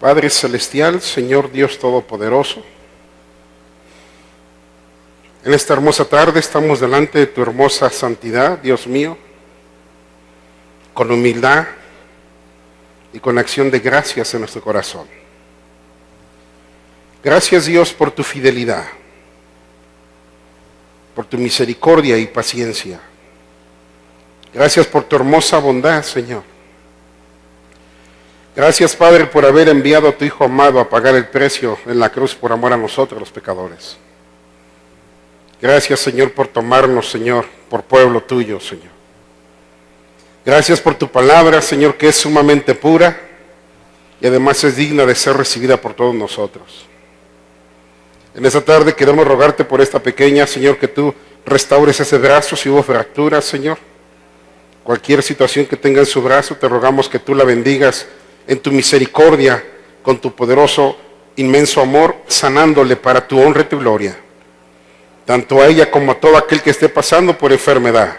Padre Celestial, Señor Dios Todopoderoso, en esta hermosa tarde estamos delante de tu hermosa santidad, Dios mío, con humildad y con acción de gracias en nuestro corazón. Gracias, Dios, por tu fidelidad, por tu misericordia y paciencia. Gracias por tu hermosa bondad, Señor. Gracias, Padre, por haber enviado a tu Hijo amado a pagar el precio en la cruz por amor a nosotros, los pecadores. Gracias, Señor, por tomarnos, Señor, por pueblo tuyo, Señor. Gracias por tu palabra, Señor, que es sumamente pura y además es digna de ser recibida por todos nosotros. En esta tarde queremos rogarte por esta pequeña, Señor, que tú restaures ese brazo si hubo fracturas, Señor. Cualquier situación que tenga en su brazo, te rogamos que tú la bendigas en tu misericordia, con tu poderoso, inmenso amor, sanándole para tu honra y tu gloria, tanto a ella como a todo aquel que esté pasando por enfermedad,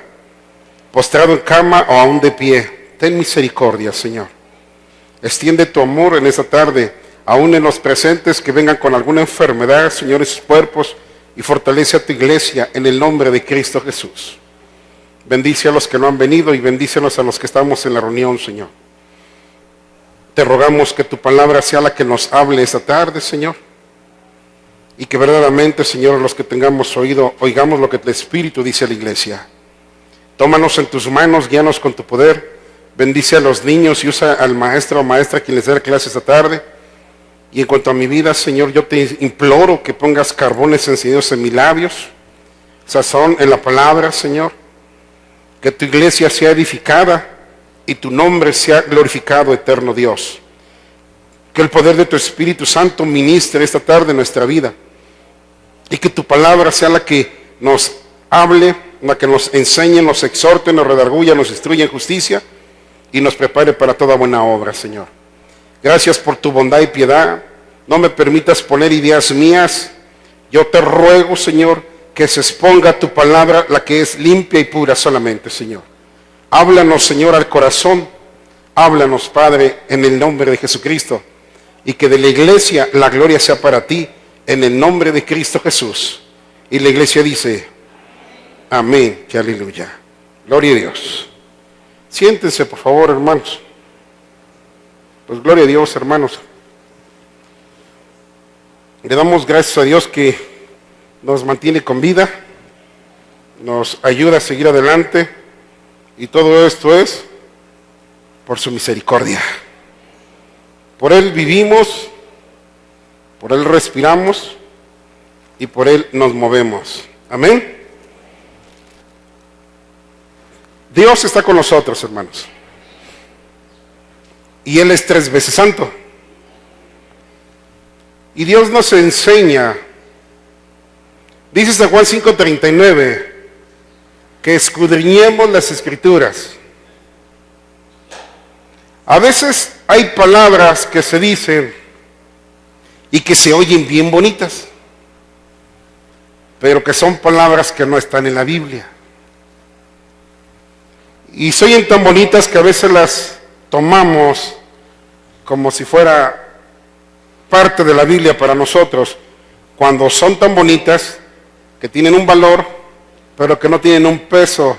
postrado en cama o aún de pie. Ten misericordia, Señor. Extiende tu amor en esta tarde, aún en los presentes que vengan con alguna enfermedad, Señor, en sus cuerpos, y fortalece a tu iglesia en el nombre de Cristo Jesús. Bendice a los que no han venido y bendícenos a los que estamos en la reunión, Señor. Te rogamos que tu palabra sea la que nos hable esta tarde, Señor, y que verdaderamente, Señor, los que tengamos oído, oigamos lo que el Espíritu dice a la iglesia. Tómanos en tus manos, guíanos con tu poder, bendice a los niños y usa al maestro o maestra quien les dé la clase esta tarde. Y en cuanto a mi vida, Señor, yo te imploro que pongas carbones encendidos en mis labios, sazón en la palabra, Señor, que tu iglesia sea edificada y tu nombre sea glorificado, eterno Dios. Que el poder de tu Espíritu Santo ministre esta tarde en nuestra vida y que tu palabra sea la que nos hable, la que nos enseñe, nos exhorte, nos redarguya, nos instruya en justicia y nos prepare para toda buena obra, Señor. Gracias por tu bondad y piedad. No me permitas poner ideas mías. Yo te ruego, Señor, que se exponga tu palabra, la que es limpia y pura solamente, Señor. Háblanos, Señor, al corazón. Háblanos, Padre, en el nombre de Jesucristo. Y que de la iglesia la gloria sea para ti, en el nombre de Cristo Jesús. Y la iglesia dice, amén, que aleluya. Gloria a Dios. Siéntense, por favor, hermanos. Pues gloria a Dios, hermanos. Le damos gracias a Dios que nos mantiene con vida, nos ayuda a seguir adelante, y todo esto es por su misericordia. Por Él vivimos, por Él respiramos y por Él nos movemos. Amén. Dios está con nosotros, hermanos. Y Él es 3 veces santo. Y Dios nos enseña, dice San Juan 5:39, que escudriñemos las Escrituras. A veces hay palabras que se dicen y que se oyen bien bonitas, pero que son palabras que no están en la Biblia. Y se oyen tan bonitas que a veces las tomamos como si fuera parte de la Biblia para nosotros, cuando son tan bonitas que tienen un valor, pero que no tienen un peso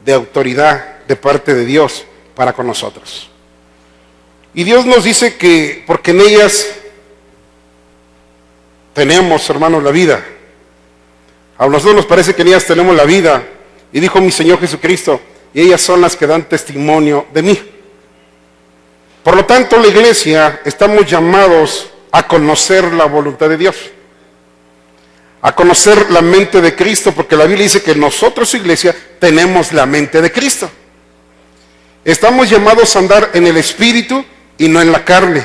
de autoridad de parte de Dios para con nosotros. Y Dios nos dice que porque en ellas tenemos, hermanos, la vida. A nosotros nos parece que en ellas tenemos la vida. Y dijo mi Señor Jesucristo, y ellas son las que dan testimonio de mí. Por lo tanto, la iglesia estamos llamados a conocer la voluntad de Dios, a conocer la mente de Cristo, porque la Biblia dice que nosotros, iglesia, tenemos la mente de Cristo. Estamos llamados a andar en el Espíritu y no en la carne.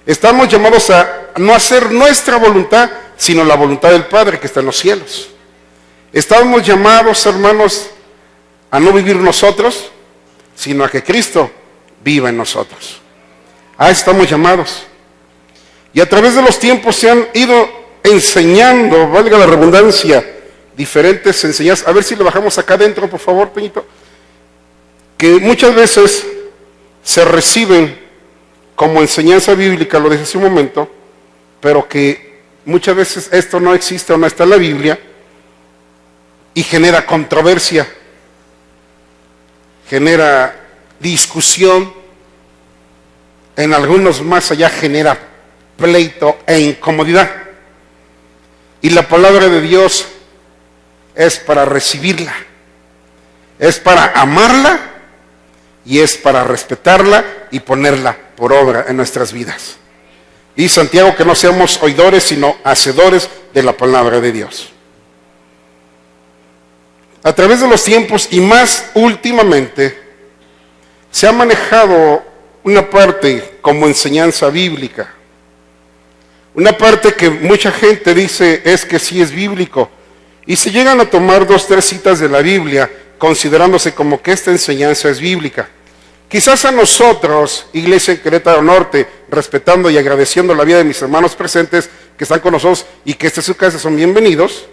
Estamos llamados a no hacer nuestra voluntad, sino la voluntad del Padre que está en los cielos. Estamos llamados, hermanos, a no vivir nosotros, sino a que Cristo viva en nosotros. A eso estamos llamados. Y a través de los tiempos se han ido enseñando, valga la redundancia, diferentes enseñanzas. A ver si lo bajamos acá adentro, por favor, Peñito. Que muchas veces se reciben como enseñanza bíblica, lo dije hace un momento, pero que muchas veces esto no existe o no está en la Biblia y genera controversia, genera discusión, en algunos más allá genera pleito e incomodidad. Y la palabra de Dios es para recibirla, es para amarla y es para respetarla y ponerla por obra en nuestras vidas. Y Santiago que no seamos oidores sino hacedores de la palabra de Dios. A través de los tiempos y más últimamente se ha manejado una parte como enseñanza bíblica, una parte que mucha gente dice es que sí es bíblico, y se llegan a tomar 2 o 3 citas de la Biblia considerándose como que esta enseñanza es bíblica. Quizás a nosotros, Iglesia en Querétaro Norte, respetando y agradeciendo la vida de mis hermanos presentes que están con nosotros y que esta es su casa, son bienvenidos,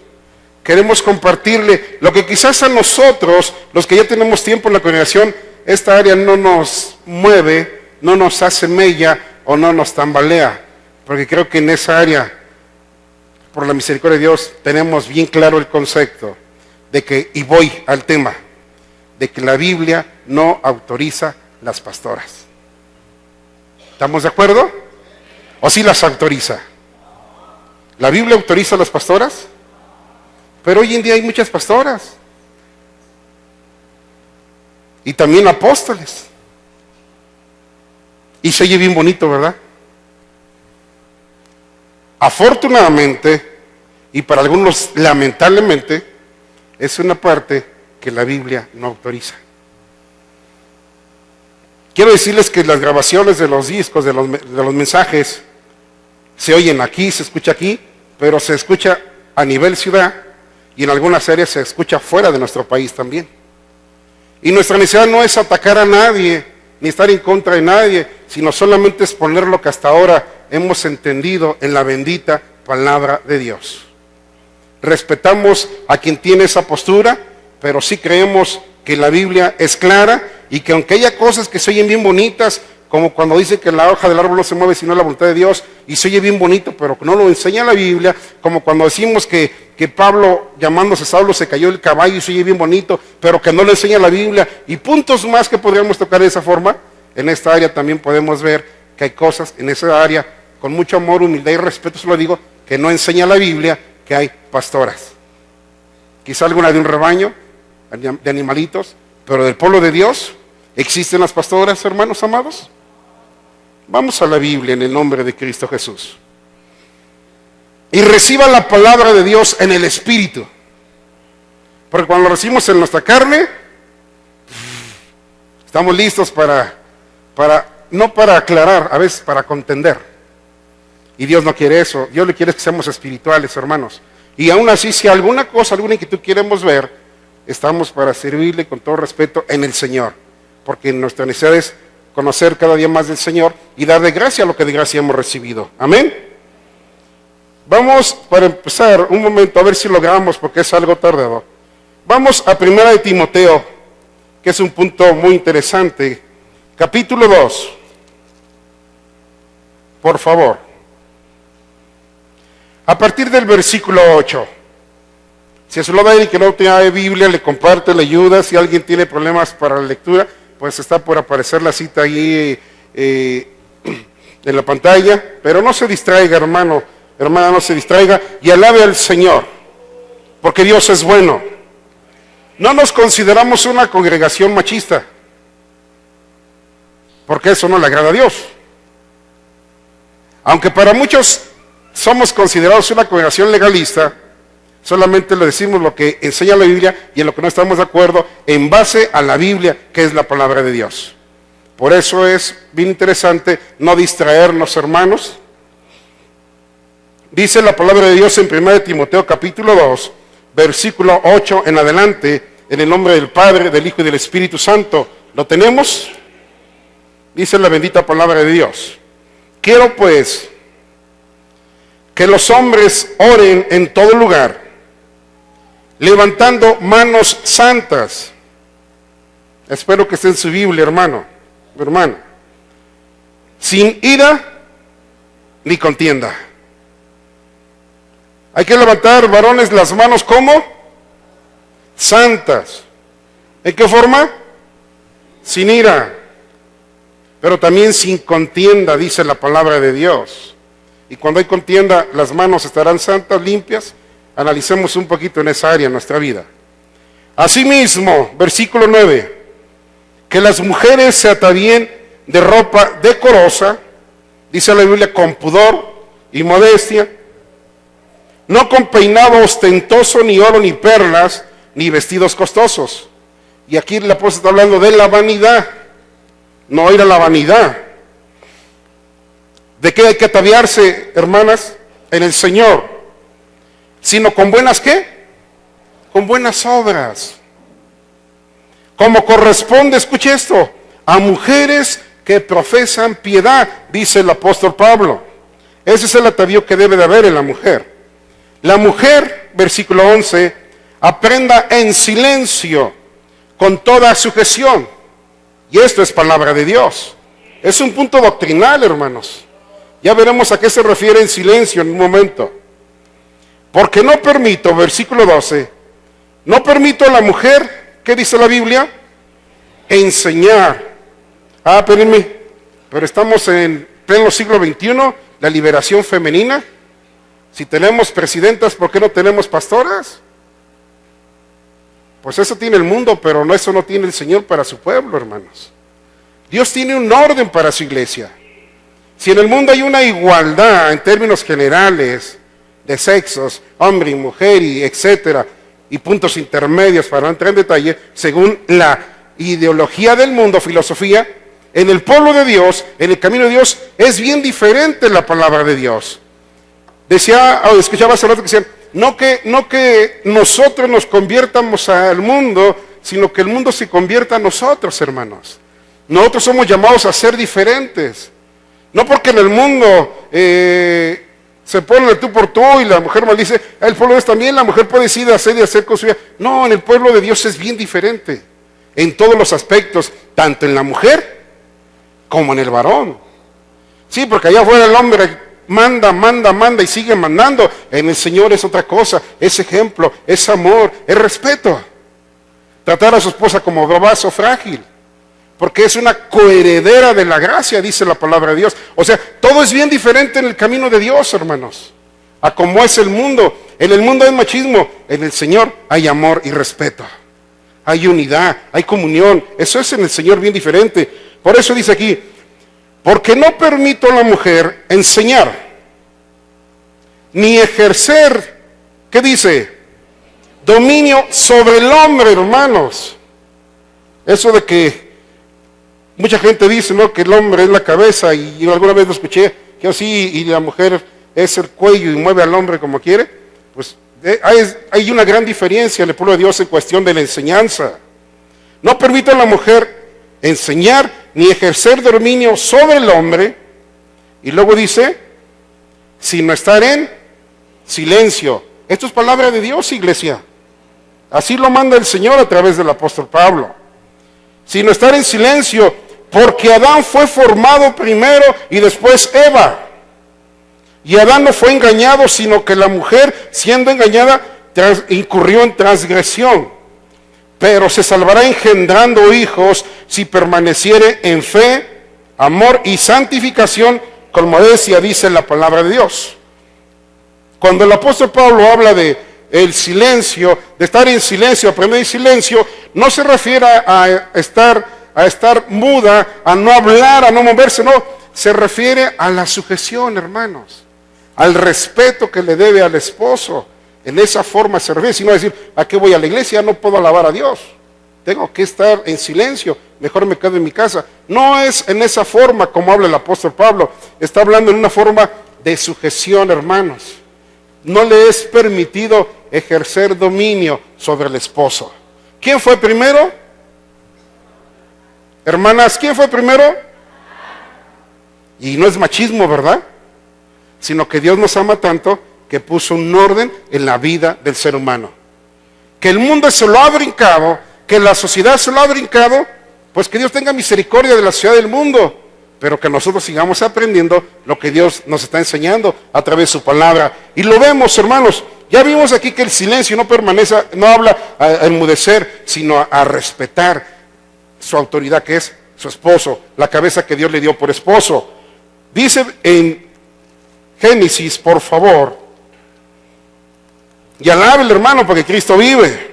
queremos compartirle lo que quizás a nosotros, los que ya tenemos tiempo en la congregación, esta área no nos mueve, no nos hace mella o no nos tambalea, porque creo que en esa área, por la misericordia de Dios, tenemos bien claro el concepto de que, y voy al tema, de que la Biblia no autoriza las pastoras. ¿Estamos de acuerdo? ¿O sí las autoriza? ¿La Biblia autoriza a las pastoras? Pero hoy en día hay muchas pastoras. Y también apóstoles. Y se oye bien bonito, ¿verdad? Afortunadamente, y para algunos lamentablemente, es una parte que la Biblia no autoriza. Quiero decirles que las grabaciones de los discos, de los mensajes, se oyen aquí, se escucha aquí, pero se escucha a nivel ciudad y en algunas áreas se escucha fuera de nuestro país también. Y nuestra necesidad no es atacar a nadie, ni estar en contra de nadie, sino solamente exponer lo que hasta ahora hemos entendido en la bendita palabra de Dios. Respetamos a quien tiene esa postura, pero sí creemos que la Biblia es clara y que aunque haya cosas que se oyen bien bonitas, como cuando dice que la hoja del árbol no se mueve sino la voluntad de Dios, y se oye bien bonito, pero que no lo enseña la Biblia, como cuando decimos que Pablo, llamándose Saulo, se cayó del caballo y se oye bien bonito, pero que no lo enseña la Biblia, y puntos más que podríamos tocar de esa forma. En esta área también podemos ver que hay cosas en esa área, con mucho amor, humildad y respeto, se lo digo, que no enseña la Biblia, que hay pastoras. Quizá alguna de un rebaño, de animalitos, pero del pueblo de Dios, ¿existen las pastoras, hermanos amados? Vamos a la Biblia en el nombre de Cristo Jesús. Y reciba la palabra de Dios en el Espíritu. Porque cuando lo recibimos en nuestra carne, estamos listos no para aclarar, a veces para contender. Y Dios no quiere eso. Dios le quiere que seamos espirituales, hermanos. Y aún así, si alguna cosa, alguna inquietud queremos ver, estamos para servirle con todo respeto en el Señor. Porque nuestra necesidad es conocer cada día más del Señor y dar de gracia lo que de gracia hemos recibido. Amén. Vamos, para empezar, un momento, a ver si logramos, porque es algo tardado. Vamos a 1 de Timoteo, que es un punto muy interesante. Capítulo 2. Por favor. A partir del versículo 8. Si se lo da y que no tiene Biblia, le comparte, le ayuda. Si alguien tiene problemas para la lectura, pues está por aparecer la cita ahí en la pantalla. Pero no se distraiga, hermano, hermana, no se distraiga y alabe al Señor, porque Dios es bueno. No nos consideramos una congregación machista, porque eso no le agrada a Dios. Aunque para muchos somos considerados una congregación legalista, solamente le decimos lo que enseña la Biblia y en lo que no estamos de acuerdo en base a la Biblia, que es la palabra de Dios. Por eso es bien interesante no distraernos, hermanos. Dice la palabra de Dios en 1 de Timoteo capítulo 2, versículo 8 en adelante, en el nombre del Padre, del Hijo y del Espíritu Santo. ¿Lo tenemos? Dice la bendita palabra de Dios. Quiero pues que los hombres oren en todo lugar, levantando manos santas. Espero que esté en su Biblia, hermano, hermana. sin ira ni contienda. Hay que levantar, varones, las manos como santas. ¿En qué forma? Sin ira, pero también sin contienda, dice la palabra de Dios. Y cuando hay contienda, las manos estarán santas, limpias. Analicemos un poquito en esa área en nuestra vida. Asimismo, versículo 9, que las mujeres se atavíen de ropa decorosa, dice la Biblia, con pudor y modestia, no con peinado ostentoso, ni oro, ni perlas, ni vestidos costosos. Y aquí el apóstol está hablando de la vanidad, no ir a la vanidad. ¿De qué hay que ataviarse, hermanas? En el Señor. Sino con buenas, ¿qué? Con buenas obras. Como corresponde, escuche esto, a mujeres que profesan piedad, dice el apóstol Pablo. Ese es el atavío que debe de haber en la mujer. La mujer, versículo 11, aprenda en silencio, con toda sujeción. Y esto es palabra de Dios. Es un punto doctrinal, hermanos. Ya veremos a qué se refiere en silencio en un momento. Porque no permito, versículo 12, no permito a la mujer, ¿qué dice la Biblia? Enseñar. Pero estamos en pleno siglo XXI, la liberación femenina. Si tenemos presidentas, ¿por qué no tenemos pastoras? Pues eso tiene el mundo, pero no, eso no tiene el Señor para su pueblo, hermanos. Dios tiene un orden para su iglesia. Si en el mundo hay una igualdad en términos generales de sexos, hombre y mujer, y etcétera, y puntos intermedios para no entrar en detalle, según la ideología del mundo, filosofía, en el pueblo de Dios, en el camino de Dios, es bien diferente la palabra de Dios. Escuchaba hace rato que decían, no que nosotros nos conviertamos al mundo, sino que el mundo se convierta a nosotros, hermanos. Nosotros somos llamados a ser diferentes. No porque en el mundo se pone el tú por tú y la mujer maldice, el pueblo es también, la mujer puede decir hacer y hacer con su vida. No, en el pueblo de Dios es bien diferente. En todos los aspectos, tanto en la mujer como en el varón. Sí, porque allá afuera el hombre manda y sigue mandando. En el Señor es otra cosa, es ejemplo, es amor, es respeto. Tratar a su esposa como vaso frágil, porque es una coheredera de la gracia, dice la palabra de Dios. O sea, todo es bien diferente en el camino de Dios, hermanos, a como es el mundo. En el mundo hay machismo, en el Señor hay amor y respeto. Hay unidad, hay comunión. Eso es en el Señor bien diferente. Por eso dice aquí, porque no permito a la mujer enseñar, ni ejercer, ¿qué dice? Dominio sobre el hombre, hermanos. Eso de que mucha gente dice, ¿no?, que el hombre es la cabeza, y yo alguna vez lo escuché, que así, y la mujer es el cuello y mueve al hombre como quiere. Pues hay una gran diferencia en el pueblo de Dios en cuestión de la enseñanza. No permito a la mujer enseñar ni ejercer dominio sobre el hombre, y luego dice, sino estar en silencio. Esto es palabra de Dios, iglesia. Así lo manda el Señor a través del apóstol Pablo. Sino estar en silencio, porque Adán fue formado primero y después Eva. Y Adán no fue engañado, sino que la mujer, siendo engañada, incurrió en transgresión. Pero se salvará engendrando hijos si permaneciere en fe, amor y santificación con modestia, dice la palabra de Dios. Cuando el apóstol Pablo habla de el silencio, de estar en silencio, aprender en silencio, no se refiere a estar muda, a no hablar, a no moverse, no. Se refiere a la sujeción, hermanos, al respeto que le debe al esposo. En esa forma se refiere, sino decir, ¿a qué voy a la iglesia? No puedo alabar a Dios. Tengo que estar en silencio, mejor me quedo en mi casa. No es en esa forma como habla el apóstol Pablo. Está hablando en una forma de sujeción, hermanos. No le es permitido ejercer dominio sobre el esposo. ¿Quién fue primero? Hermanas, ¿quién fue primero? Y no es machismo, ¿verdad? Sino que Dios nos ama tanto que puso un orden en la vida del ser humano. Que el mundo se lo ha brincado, que la sociedad se lo ha brincado, pues que Dios tenga misericordia de la sociedad del mundo. pero que nosotros sigamos aprendiendo lo que Dios nos está enseñando a través de su palabra. Y lo vemos, hermanos, ya vimos aquí que el silencio no permanece, no habla a enmudecer, sino a respetar su autoridad, que es su esposo, la cabeza que Dios le dio por esposo. Dice en Génesis, por favor, y alabe el hermano porque Cristo vive.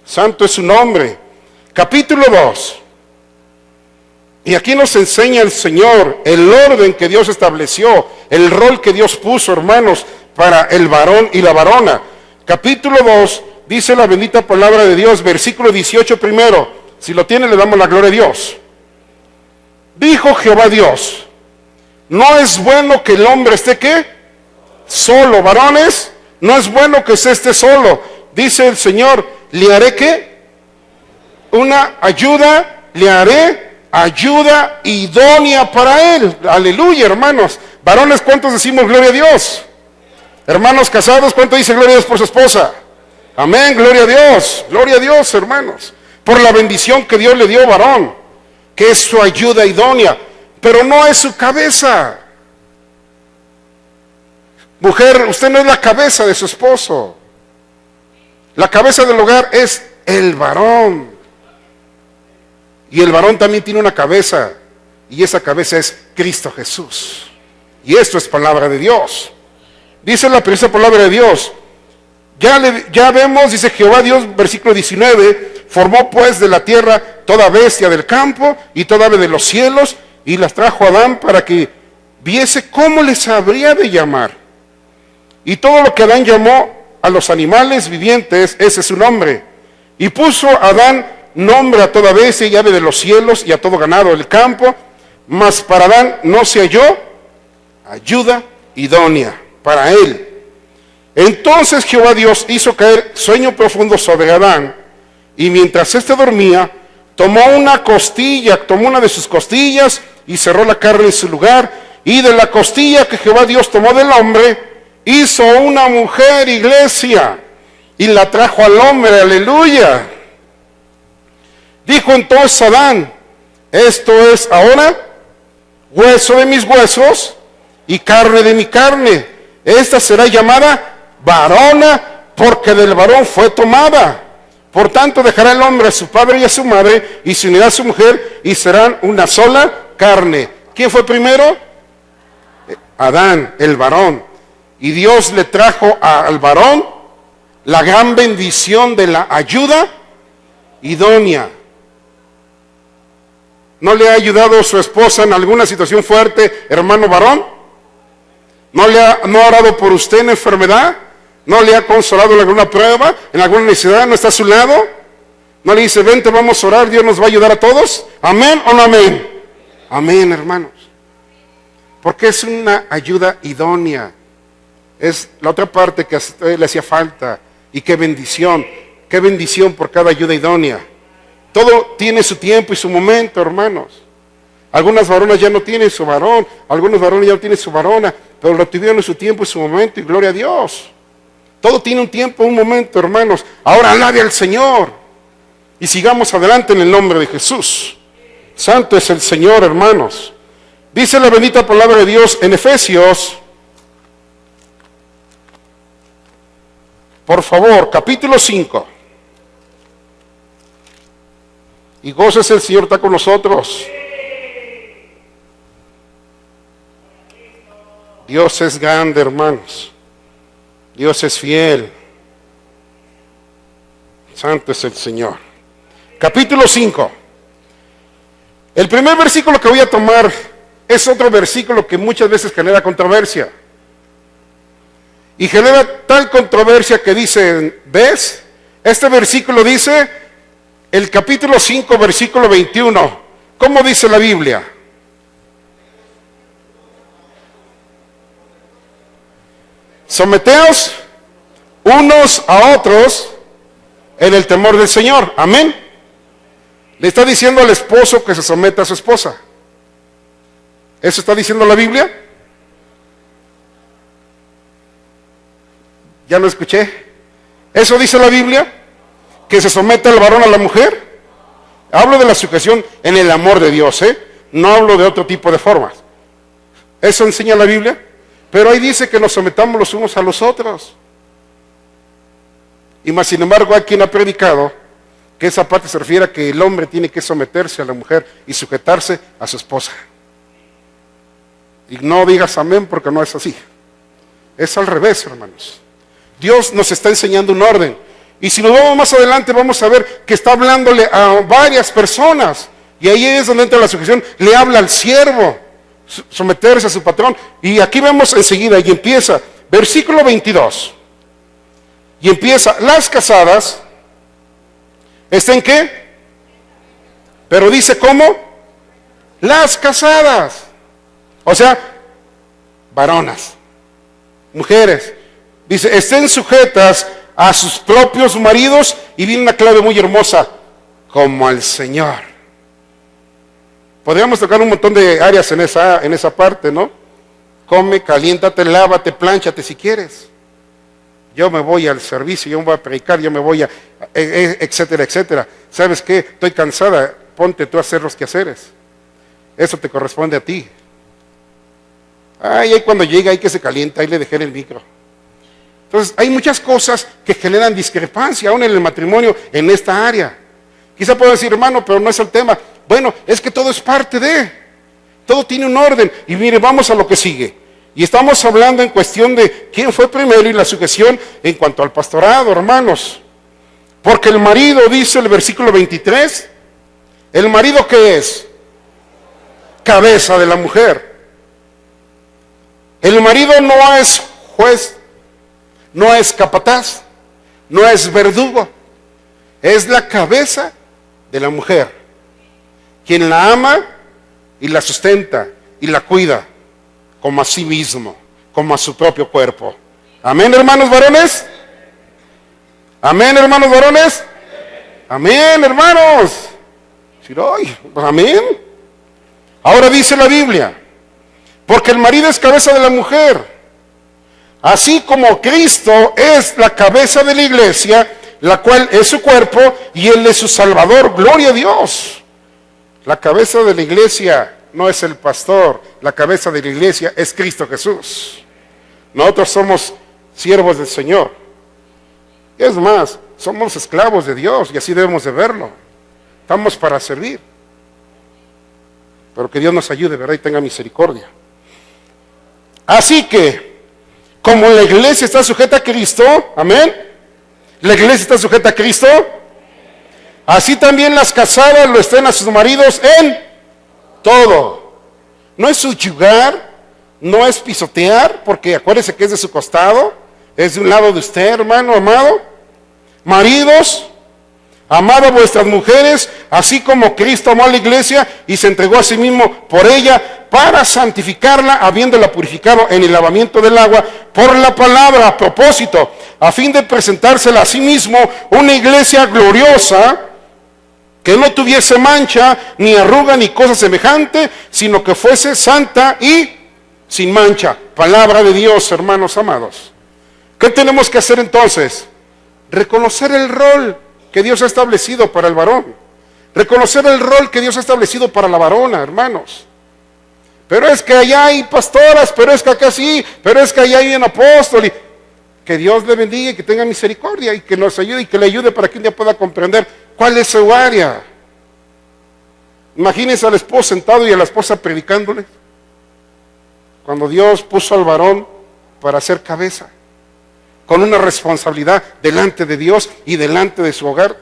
Santo es su nombre. Capítulo 2. Y aquí nos enseña el Señor el orden que Dios estableció, el rol que Dios puso, hermanos, para el varón y la varona. Capítulo 2, dice la bendita palabra de Dios, versículo 18 primero. Si lo tiene, le damos la gloria a Dios. Dijo Jehová Dios, no es bueno que el hombre esté, ¿qué? Solo. Varones, no es bueno que se esté solo. Dice el Señor, le haré, ¿qué? Una ayuda, le haré ayuda idónea para él. Aleluya, hermanos. Varones, ¿cuántos decimos gloria a Dios? Hermanos casados, ¿cuántos dicen gloria a Dios por su esposa? Amén, gloria a Dios, hermanos, por la bendición que Dios le dio, varón, que es su ayuda idónea, pero no es su cabeza. Mujer, usted no es la cabeza de su esposo. La cabeza del hogar es el varón. Y el varón también tiene una cabeza, y esa cabeza es Cristo Jesús. Y esto es palabra de Dios. Dice la preciosa palabra de Dios. Ya vemos, dice Jehová Dios, versículo 19, formó pues de la tierra toda bestia del campo y toda ave de los cielos, y las trajo a Adán para que viese cómo les habría de llamar. Y todo lo que Adán llamó a los animales vivientes, ese es su nombre. Y puso Adán nombre a toda bestia y ave de los cielos y a todo ganado del campo, mas para Adán no se halló ayuda idónea para él. Entonces Jehová Dios hizo caer sueño profundo sobre Adán, y mientras éste dormía, tomó una de sus costillas y cerró la carne en su lugar, y de la costilla que Jehová Dios tomó del hombre, hizo una mujer, iglesia, y la trajo al hombre. Aleluya. Dijo entonces Adán, esto es ahora hueso de mis huesos y carne de mi carne. Esta será llamada varona, porque del varón fue tomada. Por tanto dejará el hombre a su padre y a su madre, y se unirá a su mujer, y serán una sola carne. ¿Quién fue primero? Adán, el varón. Y Dios le trajo al varón la gran bendición de la ayuda idónea. ¿No le ha ayudado su esposa en alguna situación fuerte, hermano varón? ¿No ha orado por usted en enfermedad? ¿No le ha consolado en alguna prueba, en alguna necesidad? ¿No está a su lado? ¿No le dice, vente, vamos a orar, Dios nos va a ayudar a todos? ¿Amén o no amén? Amén, hermanos. Porque es una ayuda idónea. Es la otra parte que a usted le hacía falta. Y qué bendición por cada ayuda idónea. Todo tiene su tiempo y su momento, hermanos. Algunas varonas ya no tienen su varón, algunos varones ya no tienen su varona, pero lo tuvieron en su tiempo y su momento, y gloria a Dios. Todo tiene un tiempo, un momento, hermanos. Ahora alabe al Señor y sigamos adelante en el nombre de Jesús. Santo es el Señor, hermanos. Dice la bendita palabra de Dios en Efesios, por favor, capítulo 5. Y gócese, el Señor está con nosotros. Dios es grande, hermanos. Dios es fiel. Santo es el Señor. Capítulo 5. El primer versículo que voy a tomar es otro versículo que muchas veces genera controversia. Y genera tal controversia que dicen, ¿ves? Este versículo dice, el capítulo 5, versículo 21. ¿Cómo dice la Biblia? Someteos unos a otros en el temor del Señor. Amén. Le está diciendo al esposo que se someta a su esposa. ¿Eso está diciendo la Biblia? Ya lo escuché. ¿Eso dice la Biblia? ¿Que se someta el varón a la mujer? Hablo de la sujeción en el amor de Dios, no hablo de otro tipo de formas. Eso enseña la Biblia, pero ahí dice que nos sometamos los unos a los otros. Y más sin embargo hay quien ha predicado que esa parte se refiere a que el hombre tiene que someterse a la mujer y sujetarse a su esposa. Y no digas amén porque no es así. Es al revés, hermanos. Dios nos está enseñando un orden. Y si nos vamos más adelante vamos a ver que está hablándole a varias personas. Y ahí es donde entra la sujeción. Le habla al siervo, someterse a su patrón. Y aquí vemos enseguida, y empieza, versículo 22. Y empieza, las casadas, ¿estén qué? Pero dice, ¿cómo? Las casadas. O sea, varonas, mujeres. Dice, estén sujetas a sus propios maridos. Y viene una clave muy hermosa, como al Señor. Podríamos tocar un montón de áreas en esa parte, ¿no? Come, caliéntate, lávate, plánchate si quieres. Yo me voy al servicio, yo me voy a predicar, yo me voy a... etcétera, etcétera. ¿Sabes qué? Estoy cansada, ponte tú a hacer los quehaceres. Eso te corresponde a ti. Ay, ahí cuando llega, ahí que se calienta, ahí le dejé el micro. Entonces, hay muchas cosas que generan discrepancia, aún en el matrimonio, en esta área. Quizá puedo decir, hermano, pero no es el tema. Bueno, es que todo es parte de... Todo tiene un orden. Y mire, vamos a lo que sigue. Y estamos hablando en cuestión de quién fue primero y la sujeción en cuanto al pastorado, hermanos. Porque el marido, dice el versículo 23, ¿el marido qué es? Cabeza de la mujer. El marido no es juez, no es capataz, no es verdugo. Es la cabeza de la mujer, quien la ama y la sustenta y la cuida como a sí mismo, como a su propio cuerpo. Amén, hermanos varones. Amén, hermanos varones. Amén, hermanos. Amén. Ahora dice la Biblia, porque el marido es cabeza de la mujer, así como Cristo es la cabeza de la iglesia, la cual es su cuerpo y Él es su Salvador. Gloria a Dios. La cabeza de la iglesia no es el pastor, la cabeza de la iglesia es Cristo Jesús. Nosotros somos siervos del Señor. Es más, somos esclavos de Dios y así debemos de verlo. Estamos para servir. Pero que Dios nos ayude, ¿verdad? Y tenga misericordia. Así que, como la iglesia está sujeta a Cristo, amén, la iglesia está sujeta a Cristo, así también las casadas lo estén a sus maridos en todo. No es subyugar, no es pisotear, porque acuérdese que es de su costado, es de un lado de usted, hermano amado. Maridos, amad a vuestras mujeres, así como Cristo amó a la iglesia y se entregó a sí mismo por ella, para santificarla, habiéndola purificado en el lavamiento del agua, por la palabra, a propósito, a fin de presentársela a sí mismo una iglesia gloriosa, que no tuviese mancha, ni arruga, ni cosa semejante, sino que fuese santa y sin mancha. Palabra de Dios, hermanos amados. ¿Qué tenemos que hacer entonces? Reconocer el rol que Dios ha establecido para el varón. Reconocer el rol que Dios ha establecido para la varona, hermanos. Pero es que allá hay pastoras, pero es que acá sí, pero es que allá hay un apóstol. Que Dios le bendiga y que tenga misericordia y que nos ayude y que le ayude para que un día pueda comprender cuál es su área. Imagínense al esposo sentado y a la esposa predicándole. Cuando Dios puso al varón para ser cabeza, con una responsabilidad delante de Dios y delante de su hogar,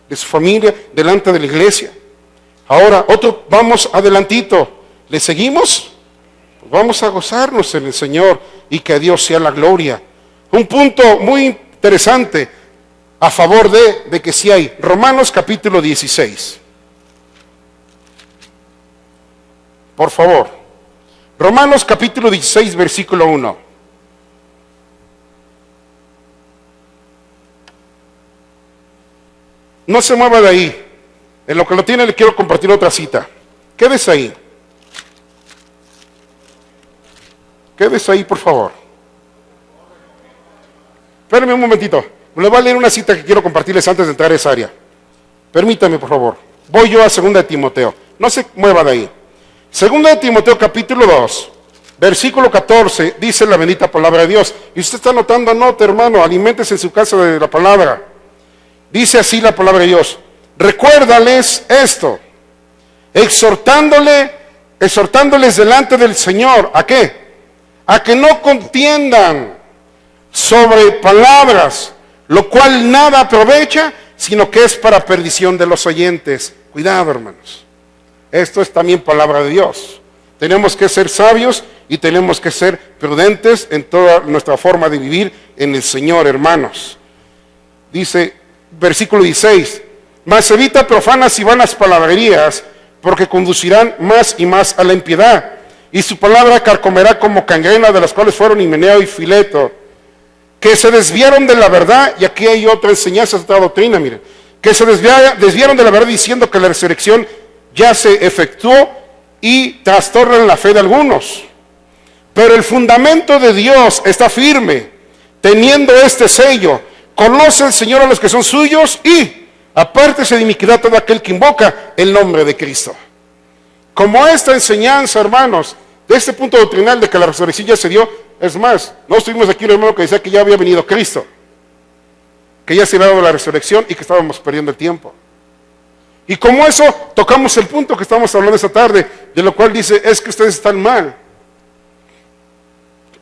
de su familia, delante de la iglesia. Ahora, vamos adelantito. ¿Le seguimos? Pues vamos a gozarnos en el Señor y que a Dios sea la gloria. Un punto muy interesante a favor de que sí hay. Romanos capítulo 16. Por favor. Romanos capítulo 16, versículo 1. No se mueva de ahí. En lo que lo tiene le quiero compartir otra cita. Quédese ahí. Quédese ahí, por favor. Espérame un momentito. Le voy a leer una cita que quiero compartirles antes de entrar a esa área. Permítame, por favor. Voy yo a 2 de Timoteo. No se mueva de ahí. Segundo de Timoteo capítulo 2, versículo 14, dice la bendita palabra de Dios. Y usted está anotando, anote, hermano, aliméntese en su casa de la palabra. Dice así la palabra de Dios: recuérdales esto, exhortándoles delante del Señor. ¿A qué? A que no contiendan sobre palabras, lo cual nada aprovecha, sino que es para perdición de los oyentes. Cuidado, hermanos. Esto es también palabra de Dios. Tenemos que ser sabios y tenemos que ser prudentes en toda nuestra forma de vivir en el Señor, hermanos. Dice, versículo 16, mas evita profanas y vanas palabrerías, porque conducirán más y más a la impiedad, y su palabra carcomerá como cangrena, de las cuales fueron Himeneo y Fileto, que se desviaron de la verdad. Y aquí hay otra enseñanza, otra doctrina, miren, que se desviaron de la verdad diciendo que la resurrección ya se efectuó, y trastornan la fe de algunos. Pero el fundamento de Dios está firme, teniendo este sello: conoce el Señor a los que son suyos, y apártese de iniquidad todo aquel que invoca el nombre de Cristo. Como esta enseñanza, hermanos, de este punto doctrinal de que la resurrección ya se dio, es más, no estuvimos aquí un hermano que decía que ya había venido Cristo, que ya se había dado la resurrección y que estábamos perdiendo el tiempo. Y como eso, tocamos el punto que estamos hablando esta tarde, de lo cual dice, es que ustedes están mal,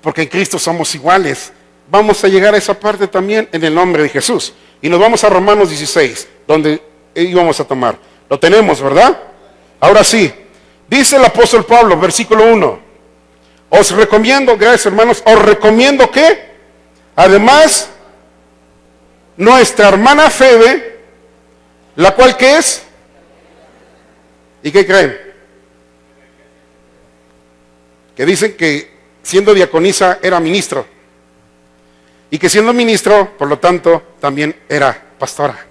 porque en Cristo somos iguales. Vamos a llegar a esa parte también en el nombre de Jesús. Y nos vamos a Romanos 16, donde íbamos a tomar. Lo tenemos, ¿verdad? Ahora sí, dice el apóstol Pablo, versículo 1, os recomiendo, gracias hermanos, os recomiendo que, además, nuestra hermana Febe, la cual ¿qué es? ¿Y qué creen? Que dicen que siendo diaconisa era ministro, y que siendo ministro, por lo tanto, también era pastora.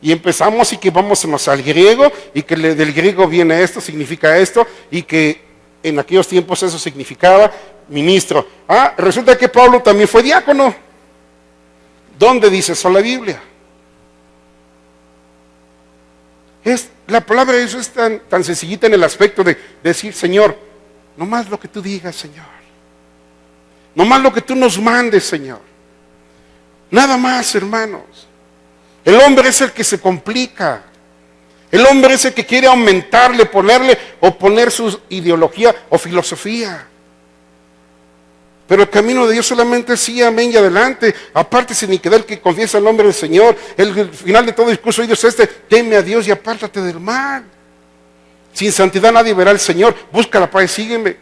Y empezamos y que vamos al griego, y que del griego viene esto, significa esto, y que en aquellos tiempos eso significaba ministro. Resulta que Pablo también fue diácono. ¿Dónde dice eso la Biblia? La palabra de Dios es tan sencillita en el aspecto de decir, Señor, no más lo que tú digas, Señor. No más lo que tú nos mandes, Señor. Nada más, hermanos. El hombre es el que se complica. El hombre es el que quiere aumentarle, poner su ideología o filosofía. Pero el camino de Dios solamente es sí, amén y adelante. Aparte sin iniquidad el que confiesa el nombre del Señor. El final de todo discurso de Dios es teme a Dios y apártate del mal. Sin santidad nadie verá al Señor. Busca la paz y sígueme.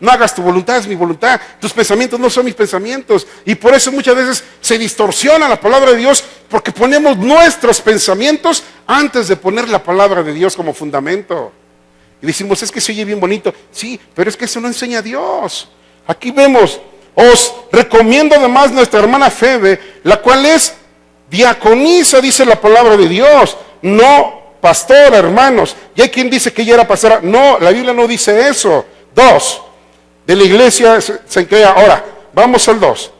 No hagas tu voluntad, es mi voluntad. Tus pensamientos no son mis pensamientos. Y por eso muchas veces se distorsiona la palabra de Dios, porque ponemos nuestros pensamientos antes de poner la palabra de Dios como fundamento. Y decimos, es que se oye bien bonito. Sí, pero es que eso no enseña a Dios. Aquí vemos, os recomiendo además nuestra hermana Febe, la cual es diaconisa, dice la palabra de Dios, no pastora, hermanos. Y hay quien dice que ella era pastora. No, la Biblia no dice eso. 2, de la iglesia se crea. Ahora, vamos al 2.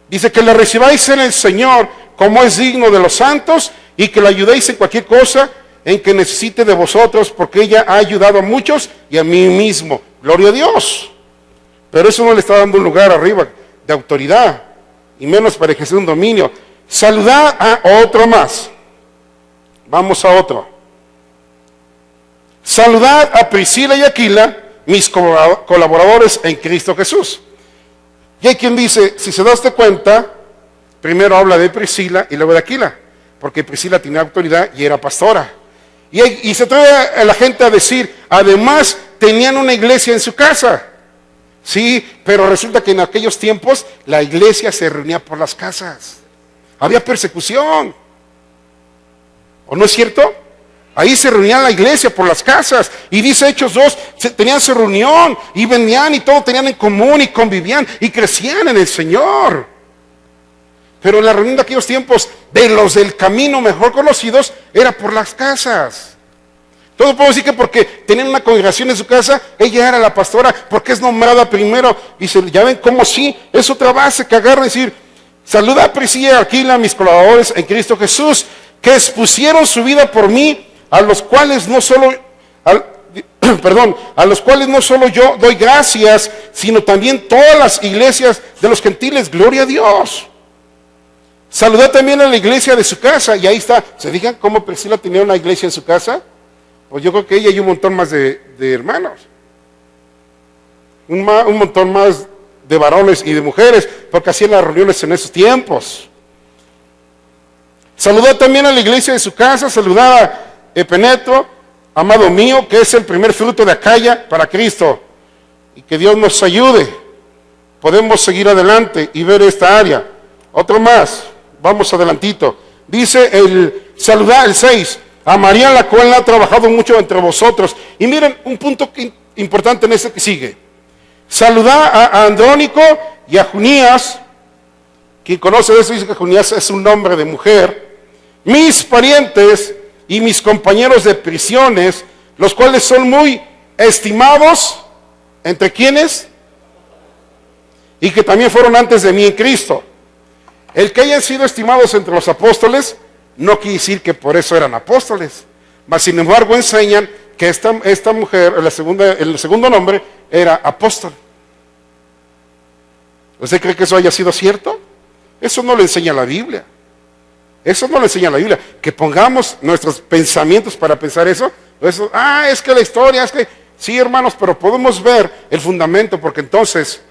Dice que la recibáis en el Señor como es digno de los santos, y que la ayudéis en cualquier cosa en que necesite de vosotros, porque ella ha ayudado a muchos y a mí mismo. Gloria a Dios. Pero eso no le está dando un lugar arriba de autoridad, y menos para ejercer un dominio. Saludad a otro más. Vamos a otro. Saludad a Priscila y Aquila, mis colaboradores en Cristo Jesús. Y hay quien dice, si se da usted cuenta, primero habla de Priscila y luego de Aquila, porque Priscila tenía autoridad y era pastora. Y se trae a la gente a decir, además tenían una iglesia en su casa. Sí, pero resulta que en aquellos tiempos la iglesia se reunía por las casas. Había persecución. ¿O no es cierto? Ahí se reunía la iglesia por las casas. Y dice Hechos 2, tenían su reunión y venían y todo tenían en común y convivían y crecían en el Señor. Pero en la reunión de aquellos tiempos, de los del camino mejor conocidos, era por las casas. Todo puedo decir que porque tenían una congregación en su casa, ella era la pastora, porque es nombrada primero. Y ya ven cómo sí, es otra base que agarra y decir, saluda a Priscila y Aquila, mis colaboradores en Cristo Jesús, que expusieron su vida por mí, a los cuales no solo a los cuales no solo yo doy gracias, sino también todas las iglesias de los gentiles. Gloria a Dios. Saludad también a la iglesia de su casa. Y ahí está. ¿Se fijan cómo Priscila tenía una iglesia en su casa? Pues yo creo que ella y un montón más de hermanos. Un montón más de varones y de mujeres, porque hacían las reuniones en esos tiempos. Saludad también a la iglesia de su casa. Saludad a Epeneto, amado mío, que es el primer fruto de Acaya para Cristo. Y que Dios nos ayude. Podemos seguir adelante y ver esta área. Otro más. Vamos adelantito. Dice saludar el 6. A María, la cual ha trabajado mucho entre vosotros. Y miren, un punto importante en este que sigue. Saludar a Andrónico y a Junías. Quien conoce eso dice que Junías es un nombre de mujer. Mis parientes y mis compañeros de prisiones, los cuales son muy estimados. ¿Entre quiénes? Y que también fueron antes de mí en Cristo. El que hayan sido estimados entre los apóstoles no quiere decir que por eso eran apóstoles, mas sin embargo enseñan que esta mujer, el segundo nombre, era apóstol. ¿Usted cree que eso haya sido cierto? Eso no lo enseña la Biblia. Eso no lo enseña la Biblia. Que pongamos nuestros pensamientos para pensar eso. Es que la historia, es que... Sí, hermanos, pero podemos ver el fundamento, porque entonces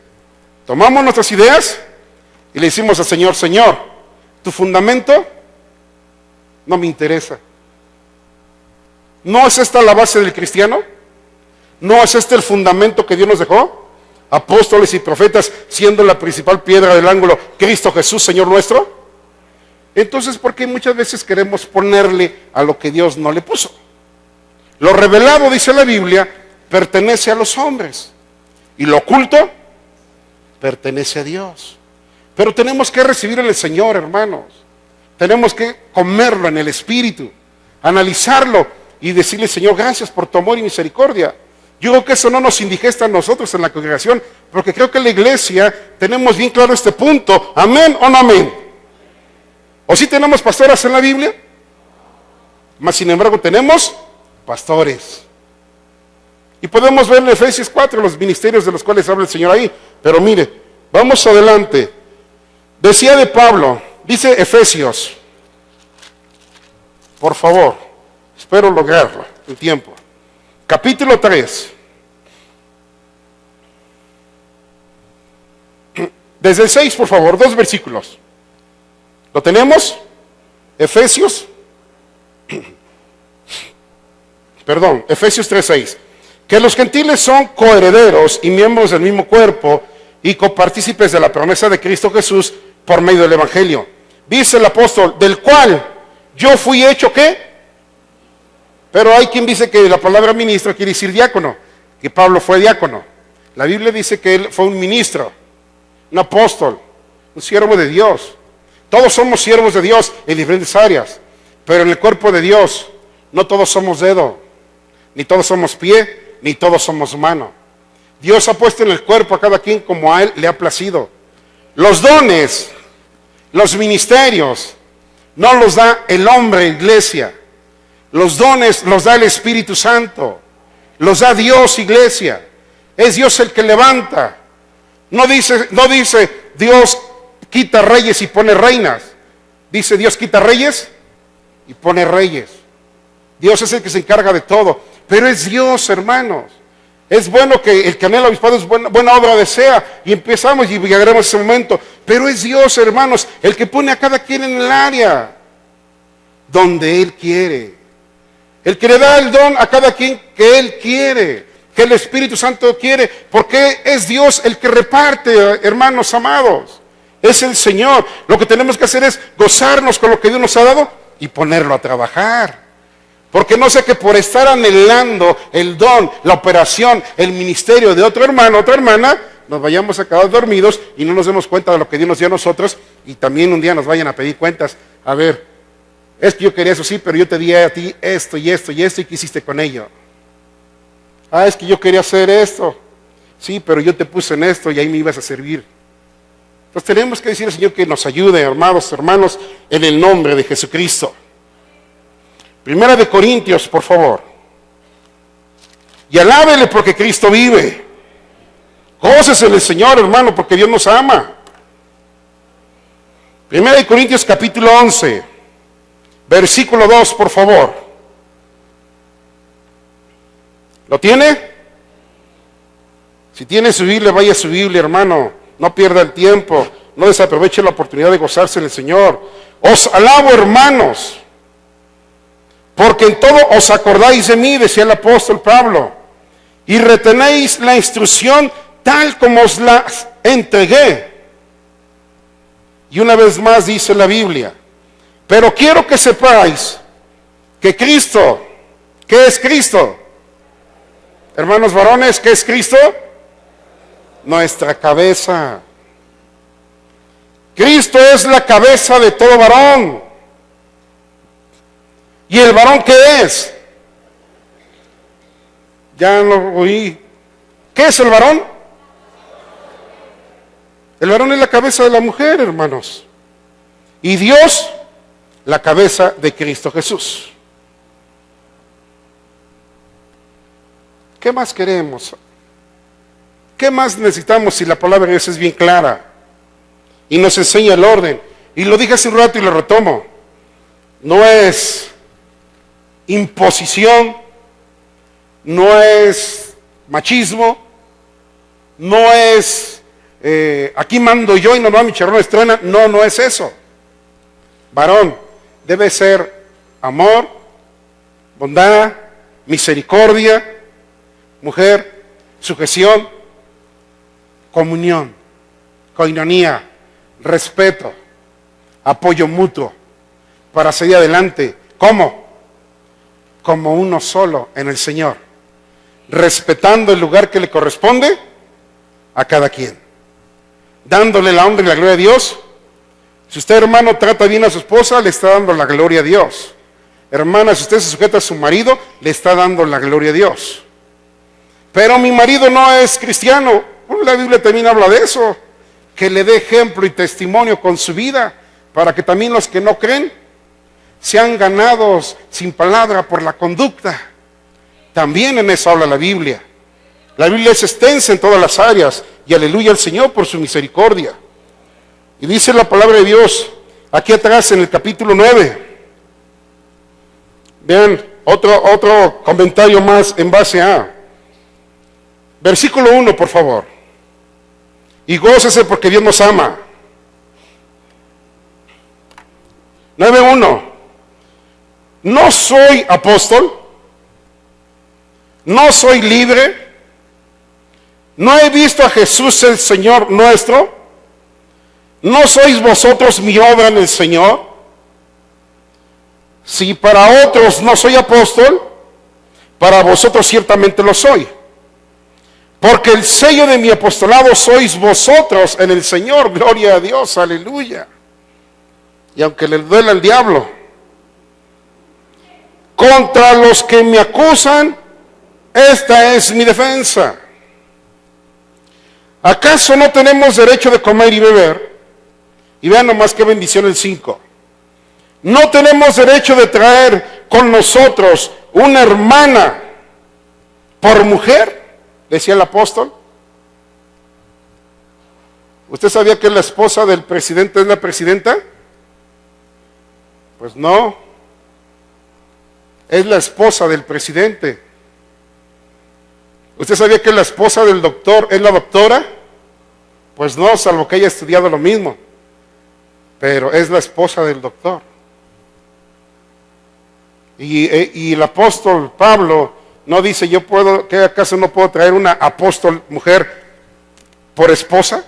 tomamos nuestras ideas y le decimos al Señor, Señor, tu fundamento no me interesa. ¿No es esta la base del cristiano? ¿No es este el fundamento que Dios nos dejó? Apóstoles y profetas, siendo la principal piedra del ángulo Cristo Jesús, Señor nuestro. Entonces, ¿por qué muchas veces queremos ponerle a lo que Dios no le puso? Lo revelado, dice la Biblia, pertenece a los hombres, y lo oculto pertenece a Dios. Pero tenemos que recibir en el Señor, hermanos. Tenemos que comerlo en el Espíritu, analizarlo y decirle, Señor, gracias por tu amor y misericordia. Yo creo que eso no nos indigesta a nosotros en la congregación, porque creo que en la iglesia tenemos bien claro este punto. ¿Amén o no amén? ¿O sí tenemos pastoras en la Biblia? Mas sin embargo tenemos pastores. Y podemos ver en Efesios 4 los ministerios de los cuales habla el Señor ahí. Pero mire, vamos adelante. Decía de Pablo, dice Efesios, por favor, espero lograrlo en tiempo. Capítulo 3. Desde el 6, por favor, 2 versículos. ¿Lo tenemos? Efesios 3:6. Que los gentiles son coherederos y miembros del mismo cuerpo y copartícipes de la promesa de Cristo Jesús por medio del Evangelio. Dice el apóstol, del cual yo fui hecho, ¿qué? Pero hay quien dice que la palabra ministro quiere decir diácono, que Pablo fue diácono. La Biblia dice que él fue un ministro, un apóstol, un siervo de Dios. Todos somos siervos de Dios en diferentes áreas, pero en el cuerpo de Dios no todos somos dedo, ni todos somos pie, ni todos somos mano. Dios ha puesto en el cuerpo a cada quien como a él le ha placido. Los dones, los ministerios, no los da el hombre, iglesia. Los dones los da el Espíritu Santo. Los da Dios, iglesia. Es Dios el que levanta. No dice Dios quita reyes y pone reinas. Dice Dios quita reyes y pone reyes. Dios es el que se encarga de todo. Pero es Dios, hermanos. Es bueno que el que anhela obispado es buena obra desea. Y empezamos y llegaremos a ese momento. Pero es Dios, hermanos, el que pone a cada quien en el área donde Él quiere. El que le da el don a cada quien que Él quiere, que el Espíritu Santo quiere, porque es Dios el que reparte, hermanos amados. Es el Señor. Lo que tenemos que hacer es gozarnos con lo que Dios nos ha dado y ponerlo a trabajar. Porque no sé que por estar anhelando el don, la operación, el ministerio de otro hermano, otra hermana, nos vayamos a quedar dormidos y no nos demos cuenta de lo que Dios nos dio a nosotros y también un día nos vayan a pedir cuentas. A ver, es que yo quería eso, sí, pero yo te di a ti esto y esto y esto y ¿qué hiciste con ello? Ah, es que yo quería hacer esto. Sí, pero yo te puse en esto y ahí me ibas a servir. Entonces tenemos que decir al Señor que nos ayude, hermanos, en el nombre de Jesucristo. Primera de Corintios, por favor. y alábele porque Cristo vive. Gócese en el Señor, hermano, porque Dios nos ama. 1 Corintios capítulo 11, versículo 2, por favor. ¿Lo tiene? Si tiene su Biblia, vaya a su Biblia, hermano. No pierda el tiempo. No desaproveche la oportunidad de gozarse en el Señor. Os alabo, hermanos, porque en todo os acordáis de mí, decía el apóstol Pablo, y retenéis la instrucción tal como os la entregué. Y una vez más dice la Biblia, pero quiero que sepáis que Cristo, ¿qué es Cristo? Hermanos varones, ¿qué es Cristo? Nuestra cabeza. Cristo es la cabeza de todo varón. ¿Y el varón qué es? Ya lo oí. ¿Qué es el varón? El varón es la cabeza de la mujer, hermanos. Y Dios, la cabeza de Cristo Jesús. ¿Qué más queremos? ¿Qué más necesitamos si la palabra de Dios es bien clara? Y nos enseña el orden. Y lo dije hace un rato y lo retomo. No es imposición, no es machismo, no es aquí mando yo y no mi charrón estrena. No, no es eso. Varón, debe ser amor, bondad, misericordia. Mujer, sujeción, comunión, coinonía, respeto, apoyo mutuo para seguir adelante. ¿Cómo? Como uno solo en el Señor, respetando el lugar que le corresponde a cada quien, dándole la honra y la gloria a Dios. Si usted, hermano, trata bien a su esposa, le está dando la gloria a Dios. Hermana, si usted se sujeta a su marido, le está dando la gloria a Dios. Pero mi marido no es cristiano. Bueno, la Biblia también habla de eso, que le dé ejemplo y testimonio con su vida, para que también los que no creen sean ganados sin palabra por la conducta. También en eso habla la Biblia. La Biblia es extensa en todas las áreas, y aleluya al Señor por su misericordia. Y dice la palabra de Dios, aquí atrás en el capítulo 9, vean, otro comentario más en base a versículo 1, por favor. Y gócese porque Dios nos ama. 9:1. No soy apóstol, no soy libre, no he visto a Jesús el Señor nuestro, no sois vosotros mi obra en el Señor. Si para otros no soy apóstol, para vosotros ciertamente lo soy. Porque el sello de mi apostolado sois vosotros en el Señor. Gloria a Dios, aleluya. Y aunque le duela al diablo, contra los que me acusan, esta es mi defensa. ¿Acaso no tenemos derecho de comer y beber? Y vean nomás qué bendición el 5. No tenemos derecho de traer con nosotros una hermana por mujer, decía el apóstol. ¿Usted sabía que la esposa del presidente es la presidenta? Pues no. Es la esposa del presidente. ¿Usted sabía que la esposa del doctor es la doctora? Pues no, salvo que haya estudiado lo mismo. Pero es la esposa del doctor. Y el apóstol Pablo no dice, yo puedo, ¿qué acaso no puedo traer una apóstol mujer por esposa?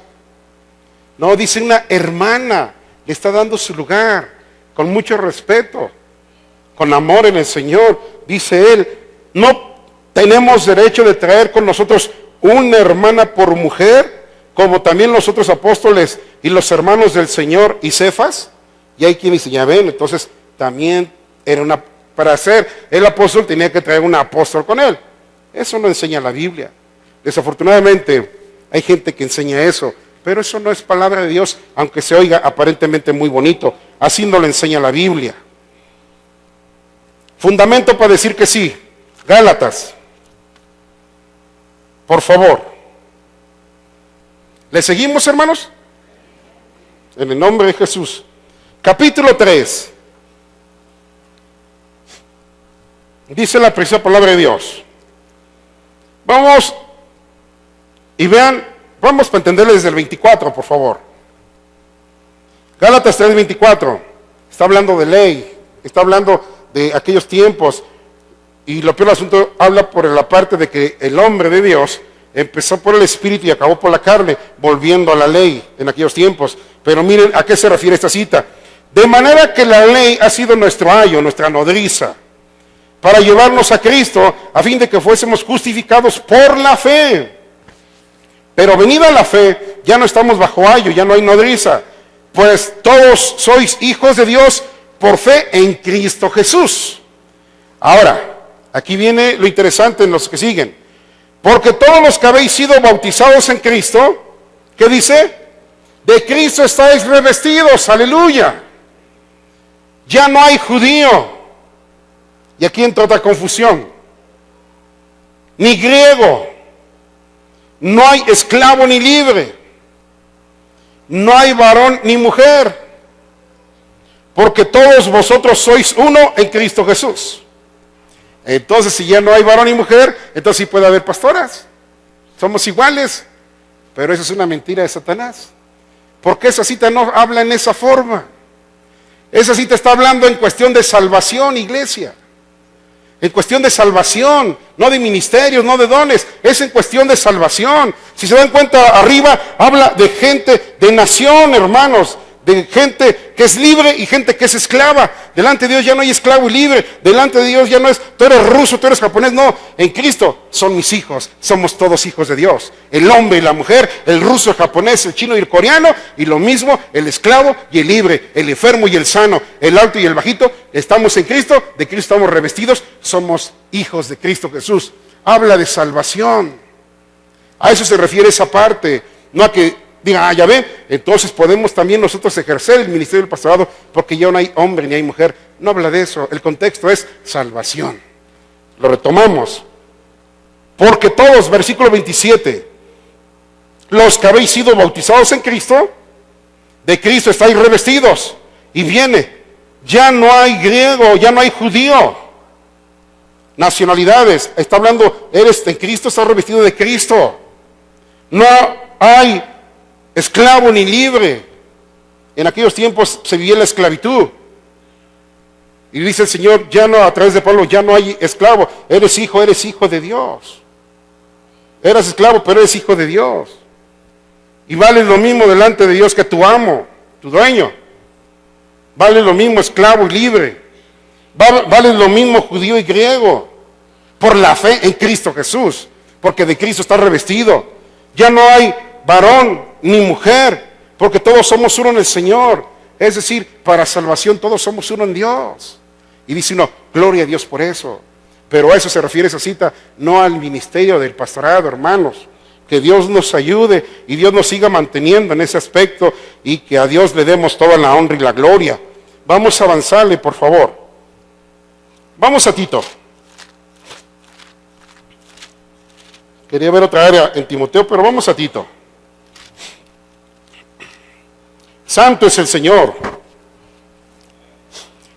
No, dice una hermana, le está dando su lugar, con mucho respeto, con amor en el Señor. Dice él, no tenemos derecho de traer con nosotros una hermana por mujer, como también los otros apóstoles y los hermanos del Señor y Cefas. Y hay quien dice, ya ven, entonces también era una... Para ser el apóstol tenía que traer un apóstol con él. Eso no enseña la Biblia. Desafortunadamente hay gente que enseña eso, pero eso no es palabra de Dios, aunque se oiga aparentemente muy bonito. Así no lo enseña la Biblia. Fundamento para decir que sí. Gálatas. por favor. ¿Le seguimos, hermanos? En el nombre de Jesús. Capítulo 3. Dice la preciosa palabra de Dios. Vamos y vean, vamos para entenderle desde el 24, por favor. Gálatas 3:24. Está hablando de ley, está hablando de aquellos tiempos. Y lo peor del asunto habla por la parte de que el hombre de Dios empezó por el Espíritu y acabó por la carne, volviendo a la ley en aquellos tiempos. Pero miren a qué se refiere esta cita. De manera que la ley ha sido nuestro ayo, nuestra nodriza, para llevarnos a Cristo, a fin de que fuésemos justificados por la fe. Pero venida la fe, ya no estamos bajo ayo, ya no hay nodriza, pues todos sois hijos de Dios por fe en Cristo Jesús. Ahora, aquí viene lo interesante en los que siguen. Porque todos los que habéis sido bautizados en Cristo, ¿qué dice? De Cristo estáis revestidos, aleluya. Ya no hay judío. Y aquí entra otra confusión. Ni griego. No hay esclavo ni libre. No hay varón ni mujer. Porque todos vosotros sois uno en Cristo Jesús. Entonces, si ya no hay varón y mujer, entonces sí puede haber pastoras. Somos iguales. Pero eso es una mentira de Satanás. Porque esa cita no habla en esa forma. Esa cita está hablando en cuestión de salvación, iglesia. En cuestión de salvación, no de ministerios, no de dones. Es en cuestión de salvación. Si se dan cuenta, arriba habla de gente, de nación, hermanos. De gente que es libre y gente que es esclava. Delante de Dios ya no hay esclavo y libre. Delante de Dios ya no es, tú eres ruso, tú eres japonés. No, en Cristo son mis hijos. Somos todos hijos de Dios. El hombre y la mujer, el ruso, el japonés, el chino y el coreano. Y lo mismo, el esclavo y el libre, el enfermo y el sano, el alto y el bajito. Estamos en Cristo, de Cristo estamos revestidos. Somos hijos de Cristo Jesús. Habla de salvación. A eso se refiere esa parte. No a que diga, ya ven, entonces podemos también nosotros ejercer el ministerio del pastorado porque ya no hay hombre ni hay mujer. No habla de eso, el contexto es salvación. Lo retomamos. Porque todos, versículo 27, los que habéis sido bautizados en Cristo, de Cristo estáis revestidos. Y viene, ya no hay griego, ya no hay judío. Nacionalidades, está hablando, eres en Cristo, estás revestido de Cristo. No hay esclavo ni libre. En aquellos tiempos se vivía la esclavitud. Y dice el Señor, ya no, a través de Pablo, ya no hay esclavo. Eres hijo de Dios. Eras esclavo, pero eres hijo de Dios. Y vale lo mismo delante de Dios que tu amo, tu dueño. Vale lo mismo esclavo y libre. Vale lo mismo judío y griego. Por la fe en Cristo Jesús. Porque de Cristo está revestido. Ya no hay varón ni mujer, porque todos somos uno en el Señor. Es decir, para salvación todos somos uno en Dios. Y dice uno, gloria a Dios por eso. Pero a eso se refiere esa cita, no al ministerio del pastorado, hermanos. Que Dios nos ayude y Dios nos siga manteniendo en ese aspecto y que a Dios le demos toda la honra y la gloria. Vamos a avanzarle, por favor. Vamos a Tito. Quería ver otra área en Timoteo, pero vamos a Tito. Santo es el Señor.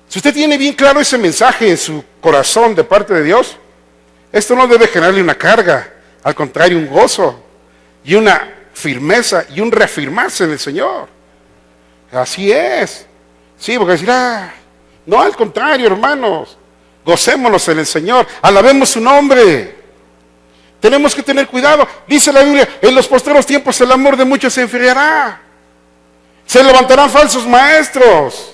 Si usted tiene bien claro ese mensaje en su corazón de parte de Dios, esto no debe generarle una carga, al contrario, un gozo y una firmeza y un reafirmarse en el Señor. Así es. Sí, porque decir, no, al contrario, hermanos, gocémonos en el Señor, alabemos su nombre. Tenemos que tener cuidado. Dice la Biblia, en los postreros tiempos el amor de muchos se enfriará. Se levantarán falsos maestros,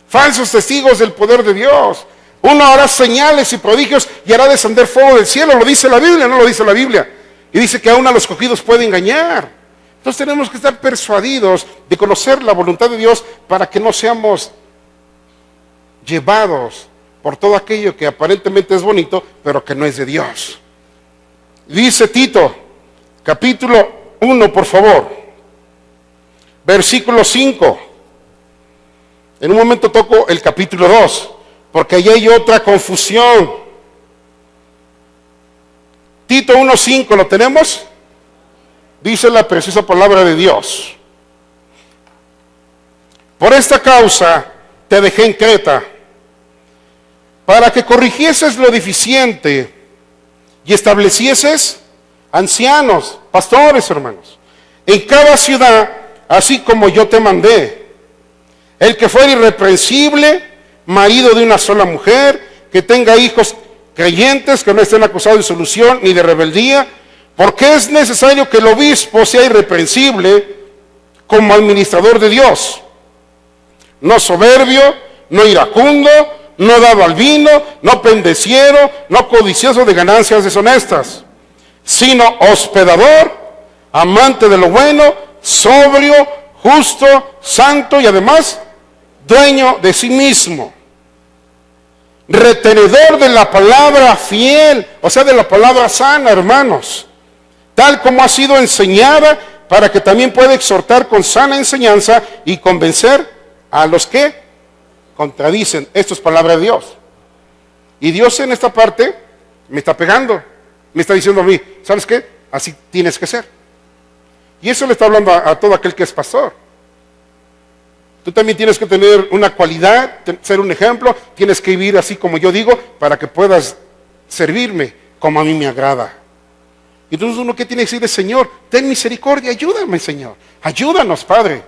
falsos testigos del poder de Dios. Uno hará señales y prodigios y hará descender fuego del cielo. Lo dice la Biblia, no lo dice la Biblia. Y dice que aún a los escogidos puede engañar. Entonces tenemos que estar persuadidos de conocer la voluntad de Dios para que no seamos llevados por todo aquello que aparentemente es bonito, pero que no es de Dios. Dice Tito, capítulo 1, por favor. Versículo 5. En un momento toco el capítulo 2, porque allí hay otra confusión. Tito 1:5, ¿lo tenemos? Dice la preciosa palabra de Dios: por esta causa te dejé en Creta, para que corrigieses lo deficiente y establecieses ancianos, pastores, hermanos, en cada ciudad, así como yo te mandé. El que fuera irreprensible, marido de una sola mujer, que tenga hijos creyentes, que no estén acusados de disolución ni de rebeldía, porque es necesario que el obispo sea irreprensible como administrador de Dios, no soberbio, no iracundo, no dado al vino, no pendeciero, no codicioso de ganancias deshonestas, sino hospedador, amante de lo bueno, sobrio, justo, santo y además dueño de sí mismo, retenedor de la palabra fiel, o sea, de la palabra sana, hermanos, tal como ha sido enseñada, para que también pueda exhortar con sana enseñanza y convencer a los que contradicen. Esto es palabra de Dios. Y Dios en esta parte me está pegando, me está diciendo a mí, ¿sabes qué? Así tienes que ser. Y eso le está hablando a todo aquel que es pastor. Tú también tienes que tener una cualidad, ser un ejemplo, tienes que vivir así como yo digo, para que puedas servirme como a mí me agrada. Y entonces uno que tiene que decirle: Señor, ten misericordia, ayúdame, Señor, ayúdanos, Padre,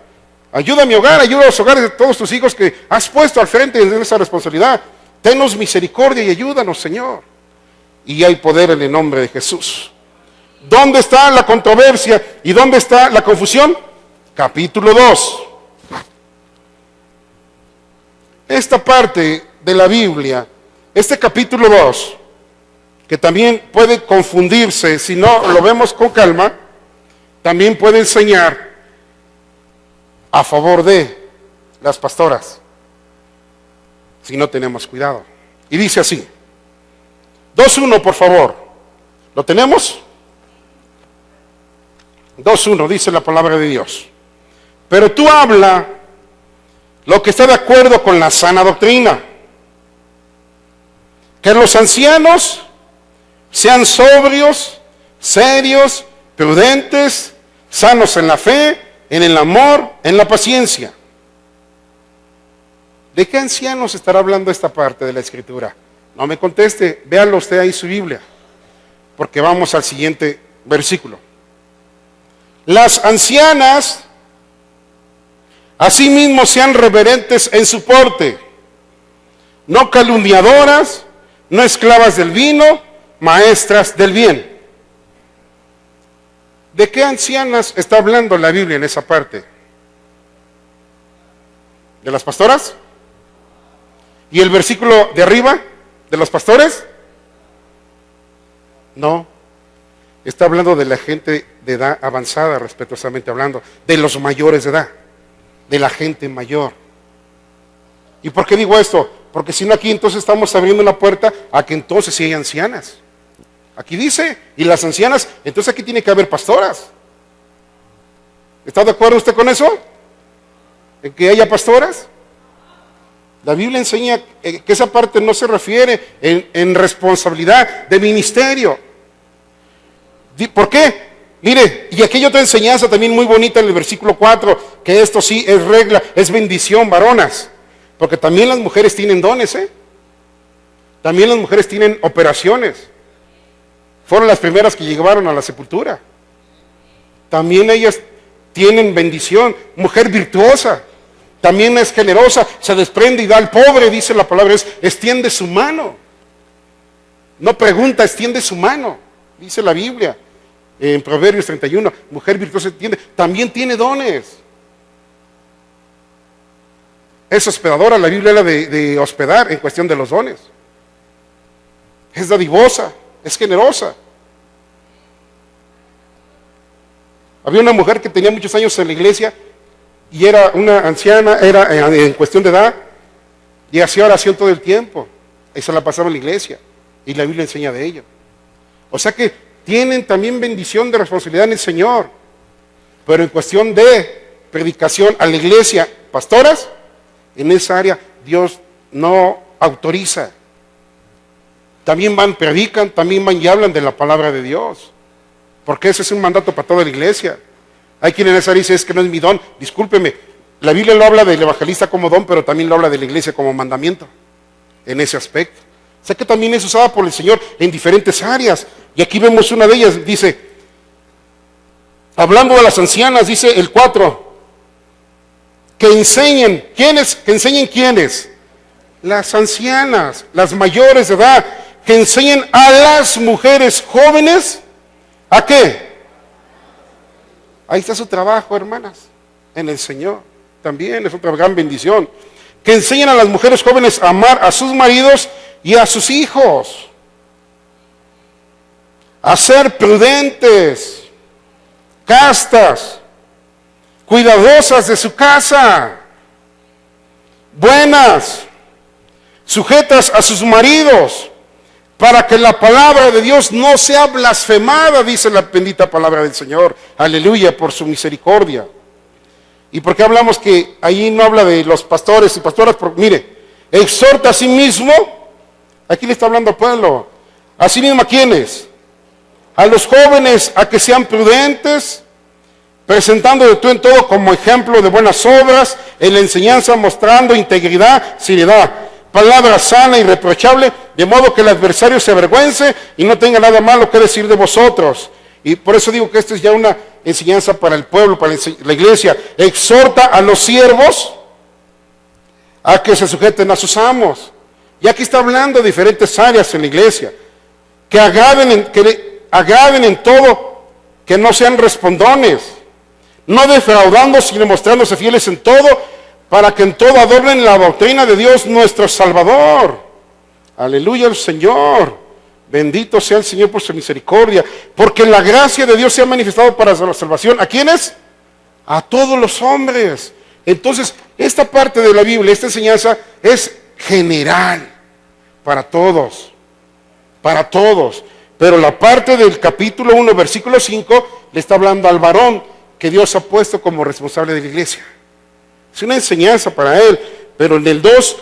ayuda a mi hogar, ayuda a los hogares de todos tus hijos que has puesto al frente de esa responsabilidad. Tenos misericordia y ayúdanos, Señor. Y hay poder en el nombre de Jesús. ¿Dónde está la controversia y dónde está la confusión? Capítulo 2. Esta parte de la Biblia, este capítulo 2, que también puede confundirse si no lo vemos con calma, también puede enseñar a favor de las pastoras, si no tenemos cuidado. Y dice así, 2:1, por favor. ¿Lo tenemos? 2:1 dice la palabra de Dios: pero tú habla lo que está de acuerdo con la sana doctrina, que los ancianos sean sobrios, serios, prudentes, sanos en la fe, en el amor, en la paciencia. ¿De qué ancianos estará hablando esta parte de la Escritura? No me conteste, véalo usted ahí en su Biblia, porque vamos al siguiente versículo. Las ancianas asimismo sean reverentes en su porte, no calumniadoras, no esclavas del vino, maestras del bien. ¿De qué ancianas está hablando la Biblia en esa parte? ¿De las pastoras? ¿Y el versículo de arriba? ¿De los pastores? No. Está hablando de la gente de edad avanzada, respetuosamente hablando, de los mayores de edad, de la gente mayor. ¿Y por qué digo esto? Porque si no, aquí entonces estamos abriendo una puerta a que entonces sí hay ancianas. Aquí dice, y las ancianas, entonces aquí tiene que haber pastoras. ¿Está de acuerdo usted con eso? ¿En que haya pastoras? La Biblia enseña que esa parte no se refiere en responsabilidad de ministerio. ¿Por qué? Mire, y aquí hay otra enseñanza también muy bonita en el versículo 4, que esto sí es regla, es bendición, varonas. Porque también las mujeres tienen dones, También las mujeres tienen operaciones. Fueron las primeras que llevaron a la sepultura. También ellas tienen bendición. Mujer virtuosa, también es generosa, se desprende y da al pobre, dice la palabra, extiende su mano. No pregunta, extiende su mano, dice la Biblia. En Proverbios 31, mujer virtuosa también tiene dones. Es hospedadora, la Biblia habla de hospedar en cuestión de los dones. Es dadivosa, es generosa. Había una mujer que tenía muchos años en la iglesia y era una anciana, era en cuestión de edad, y hacía oración todo el tiempo. Y se la pasaba en la iglesia. Y la Biblia enseña de ello. O sea que tienen también bendición de responsabilidad en el Señor. Pero en cuestión de predicación a la iglesia, pastoras, en esa área Dios no autoriza. también van, predican, también van y hablan de la palabra de Dios. Porque ese es un mandato para toda la iglesia. Hay quienes dicen, es que no es mi don. Discúlpeme, la Biblia lo habla del evangelista como don, pero también lo habla de la iglesia como mandamiento, en ese aspecto. O sea que también es usada por el Señor en diferentes áreas. Y aquí vemos una de ellas, dice, hablando de las ancianas, dice el 4, que enseñen. ¿Quiénes? ¿Que enseñen quiénes? Las ancianas, las mayores de edad, que enseñen a las mujeres jóvenes, ¿a qué? Ahí está su trabajo, hermanas, en el Señor. También es otra gran bendición. Que enseñen a las mujeres jóvenes a amar a sus maridos y a sus hijos, a ser prudentes, castas, cuidadosas de su casa, buenas, sujetas a sus maridos, para que la palabra de Dios no sea blasfemada, dice la bendita palabra del Señor. Aleluya, por su misericordia. ¿Y por qué hablamos que ahí no habla de los pastores y pastoras? Porque, mire, exhorta a sí mismo, aquí le está hablando al pueblo, a sí mismo, ¿a quiénes? A los jóvenes, a que sean prudentes, presentando de tú en todo como ejemplo de buenas obras, en la enseñanza mostrando integridad, seriedad, palabra sana y irreprochable, de modo que el adversario se avergüence y no tenga nada malo que decir de vosotros. Y por eso digo que esto es ya una enseñanza para el pueblo, para la iglesia. Exhorta a los siervos a que se sujeten a sus amos. Y aquí está hablando de diferentes áreas en la iglesia. Que agraden en todo, que no sean respondones, no defraudando, sino mostrándose fieles en todo, para que en todo adornen la doctrina de Dios nuestro Salvador. Aleluya al Señor. Bendito sea el Señor por su misericordia. Porque la gracia de Dios se ha manifestado para la salvación. ¿A quiénes? A todos los hombres. Entonces, esta parte de la Biblia, esta enseñanza es general para todos. Para todos. Pero la parte del capítulo 1, versículo 5, le está hablando al varón que Dios ha puesto como responsable de la iglesia. Es una enseñanza para él, pero en el 2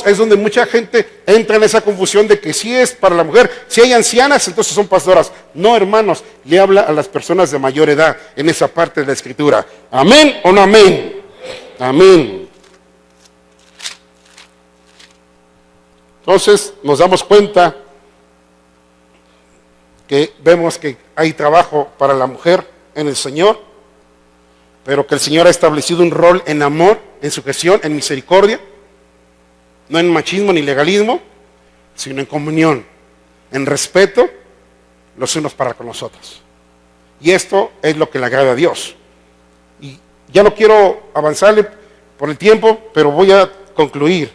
es donde mucha gente entra en esa confusión de que si es para la mujer, si hay ancianas, entonces son pastoras. No, hermanos, le habla a las personas de mayor edad en esa parte de la Escritura. ¿Amén o no amén? Amén. Entonces nos damos cuenta que vemos que hay trabajo para la mujer en el Señor, pero que el Señor ha establecido un rol en amor, en sujeción, en misericordia, no en machismo ni legalismo, sino en comunión, en respeto los unos para con los otros. Y esto es lo que le agrada a Dios. Y ya no quiero avanzarle por el tiempo, pero voy a concluir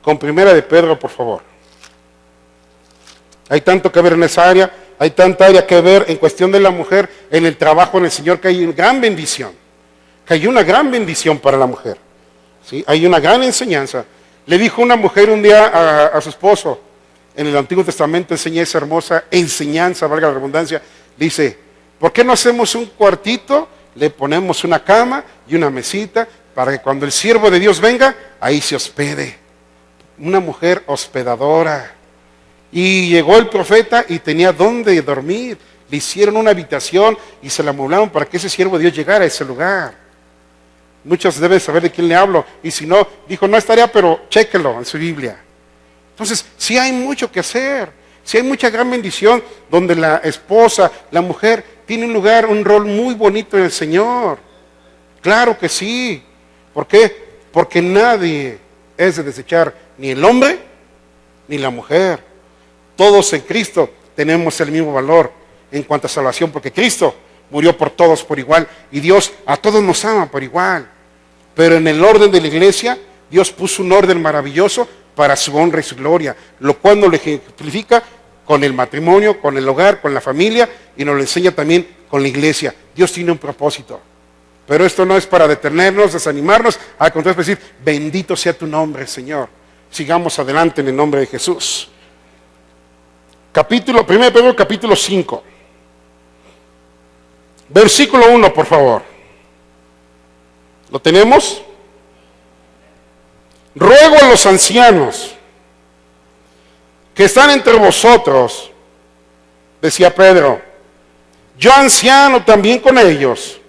con Primera de Pedro, por favor. Hay tanto que ver en esa área, hay tanta área que ver en cuestión de la mujer, en el trabajo en el Señor, que hay una gran bendición. Que hay una gran bendición para la mujer. ¿Sí? Hay una gran enseñanza. Le dijo una mujer un día a su esposo, en el Antiguo Testamento enseña esa hermosa enseñanza, valga la redundancia, dice, ¿por qué no hacemos un cuartito? Le ponemos una cama y una mesita para que cuando el siervo de Dios venga, ahí se hospede. Una mujer hospedadora. Y llegó el profeta y tenía dónde dormir. Le hicieron una habitación y se la amoblaron para que ese siervo de Dios llegara a ese lugar. Muchos deben saber de quién le hablo. Y si no, dijo, no estaría, pero chéquelo en su Biblia. Entonces, sí hay mucho que hacer. Sí hay mucha gran bendición donde la esposa, la mujer, tiene un lugar, un rol muy bonito en el Señor. Claro que sí. ¿Por qué? Porque nadie es de desechar, ni el hombre, ni la mujer. Todos en Cristo tenemos el mismo valor en cuanto a salvación, porque Cristo murió por todos por igual y Dios a todos nos ama por igual. Pero en el orden de la iglesia, Dios puso un orden maravilloso para su honra y su gloria, lo cual nos lo ejemplifica con el matrimonio, con el hogar, con la familia, y nos lo enseña también con la iglesia. Dios tiene un propósito. Pero esto no es para detenernos, desanimarnos, al contrario es decir, bendito sea tu nombre, Señor. Sigamos adelante en el nombre de Jesús. 1 Pedro capítulo 5. Versículo 1, por favor. ¿Lo tenemos? Ruego a los ancianos, que están entre vosotros, decía Pedro, yo anciano también con ellos,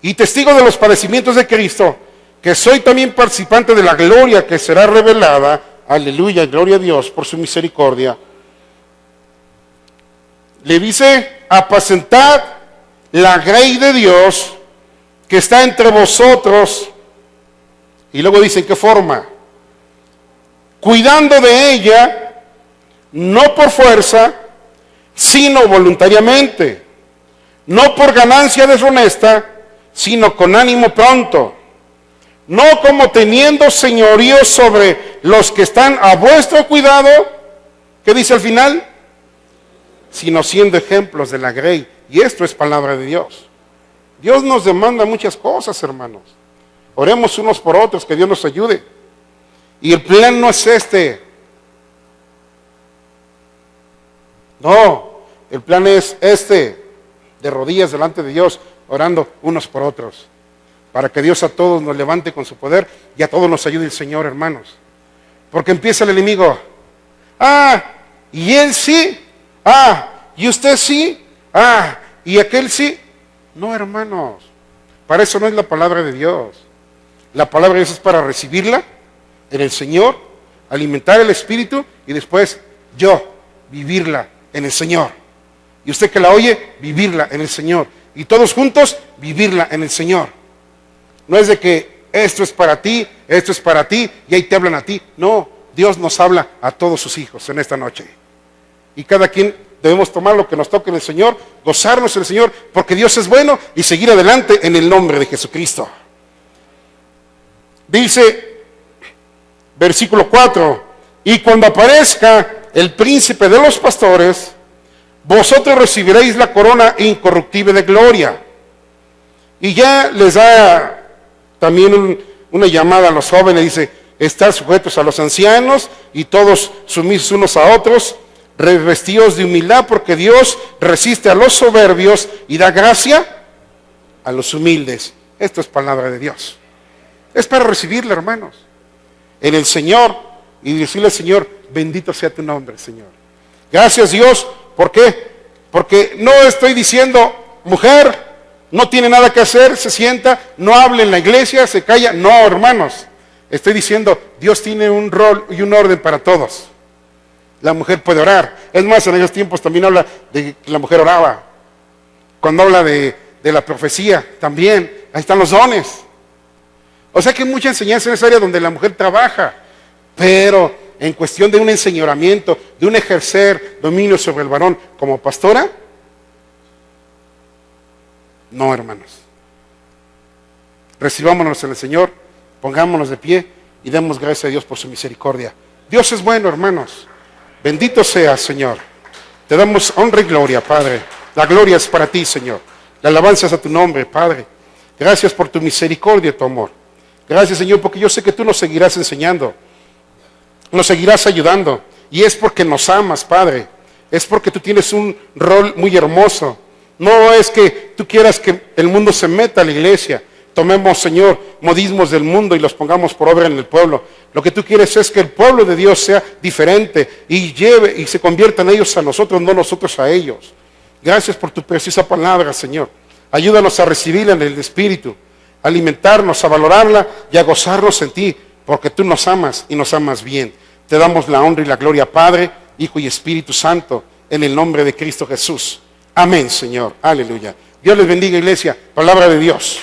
y testigo de los padecimientos de Cristo, que soy también participante de la gloria que será revelada, aleluya, gloria a Dios por su misericordia. Le dice, apacentad la grey de Dios que está entre vosotros, y luego dice, ¿en qué forma? Cuidando de ella, no por fuerza, sino voluntariamente, no por ganancia deshonesta, sino con ánimo pronto, no como teniendo señorío sobre los que están a vuestro cuidado, ¿qué dice al final? Sino siendo ejemplos de la grey. Y esto es palabra de Dios. Dios nos demanda muchas cosas, hermanos. Oremos unos por otros, que Dios nos ayude. Y el plan no es este. No, el plan es este, de rodillas delante de Dios, orando unos por otros, para que Dios a todos nos levante con su poder y a todos nos ayude el Señor, hermanos. Porque empieza el enemigo, y él sí, y usted sí, y aquel sí. No, hermanos, para eso no es la palabra de Dios. La palabra de Dios es para recibirla en el Señor, alimentar el Espíritu y después vivirla en el Señor. Y usted que la oye, vivirla en el Señor. Y todos juntos, vivirla en el Señor. No es de que esto es para ti, y ahí te hablan a ti. No, Dios nos habla a todos sus hijos en esta noche. Y cada quien debemos tomar lo que nos toque en el Señor, gozarnos en el Señor, porque Dios es bueno, y seguir adelante en el nombre de Jesucristo. Dice, versículo 4, y cuando aparezca el príncipe de los pastores, vosotros recibiréis la corona incorruptible de gloria. Y ya les da también una llamada a los jóvenes, dice, estad sujetos a los ancianos y todos sumisos unos a otros, revestidos de humildad, porque Dios resiste a los soberbios y da gracia a los humildes. Esto es palabra de Dios. Es para recibirla, hermanos, en el Señor, y decirle al Señor, bendito sea tu nombre, Señor. Gracias, Dios. ¿Por qué? Porque no estoy diciendo, mujer, no tiene nada que hacer, se sienta, no hable en la iglesia, se calla. No, hermanos. Estoy diciendo, Dios tiene un rol y un orden para todos. La mujer puede orar. Es más, en esos tiempos también habla de que la mujer oraba. Cuando habla de la profecía, también, ahí están los dones. O sea que hay mucha enseñanza en esa área donde la mujer trabaja, pero en cuestión de un enseñoramiento, de un ejercer dominio sobre el varón como pastora, no, hermanos. Recibámonos en el Señor, pongámonos de pie y demos gracias a Dios por su misericordia. Dios es bueno, hermanos. Bendito sea, Señor. Te damos honra y gloria, Padre. La gloria es para ti, Señor. La alabanza es a tu nombre, Padre. Gracias por tu misericordia, tu amor. Gracias, Señor, porque yo sé que tú nos seguirás enseñando. Nos seguirás ayudando. Y es porque nos amas, Padre. Es porque tú tienes un rol muy hermoso. No es que tú quieras que el mundo se meta a la iglesia. Tomemos, Señor, modismos del mundo y los pongamos por obra en el pueblo. Lo que tú quieres es que el pueblo de Dios sea diferente y lleve y se conviertan ellos a nosotros, no nosotros a ellos. Gracias por tu preciosa palabra, Señor. Ayúdanos a recibirla en el Espíritu, a alimentarnos, a valorarla y a gozarnos en ti, porque tú nos amas y nos amas bien. Te damos la honra y la gloria, Padre, Hijo y Espíritu Santo, en el nombre de Cristo Jesús. Amén, Señor. Aleluya. Dios les bendiga, iglesia. Palabra de Dios.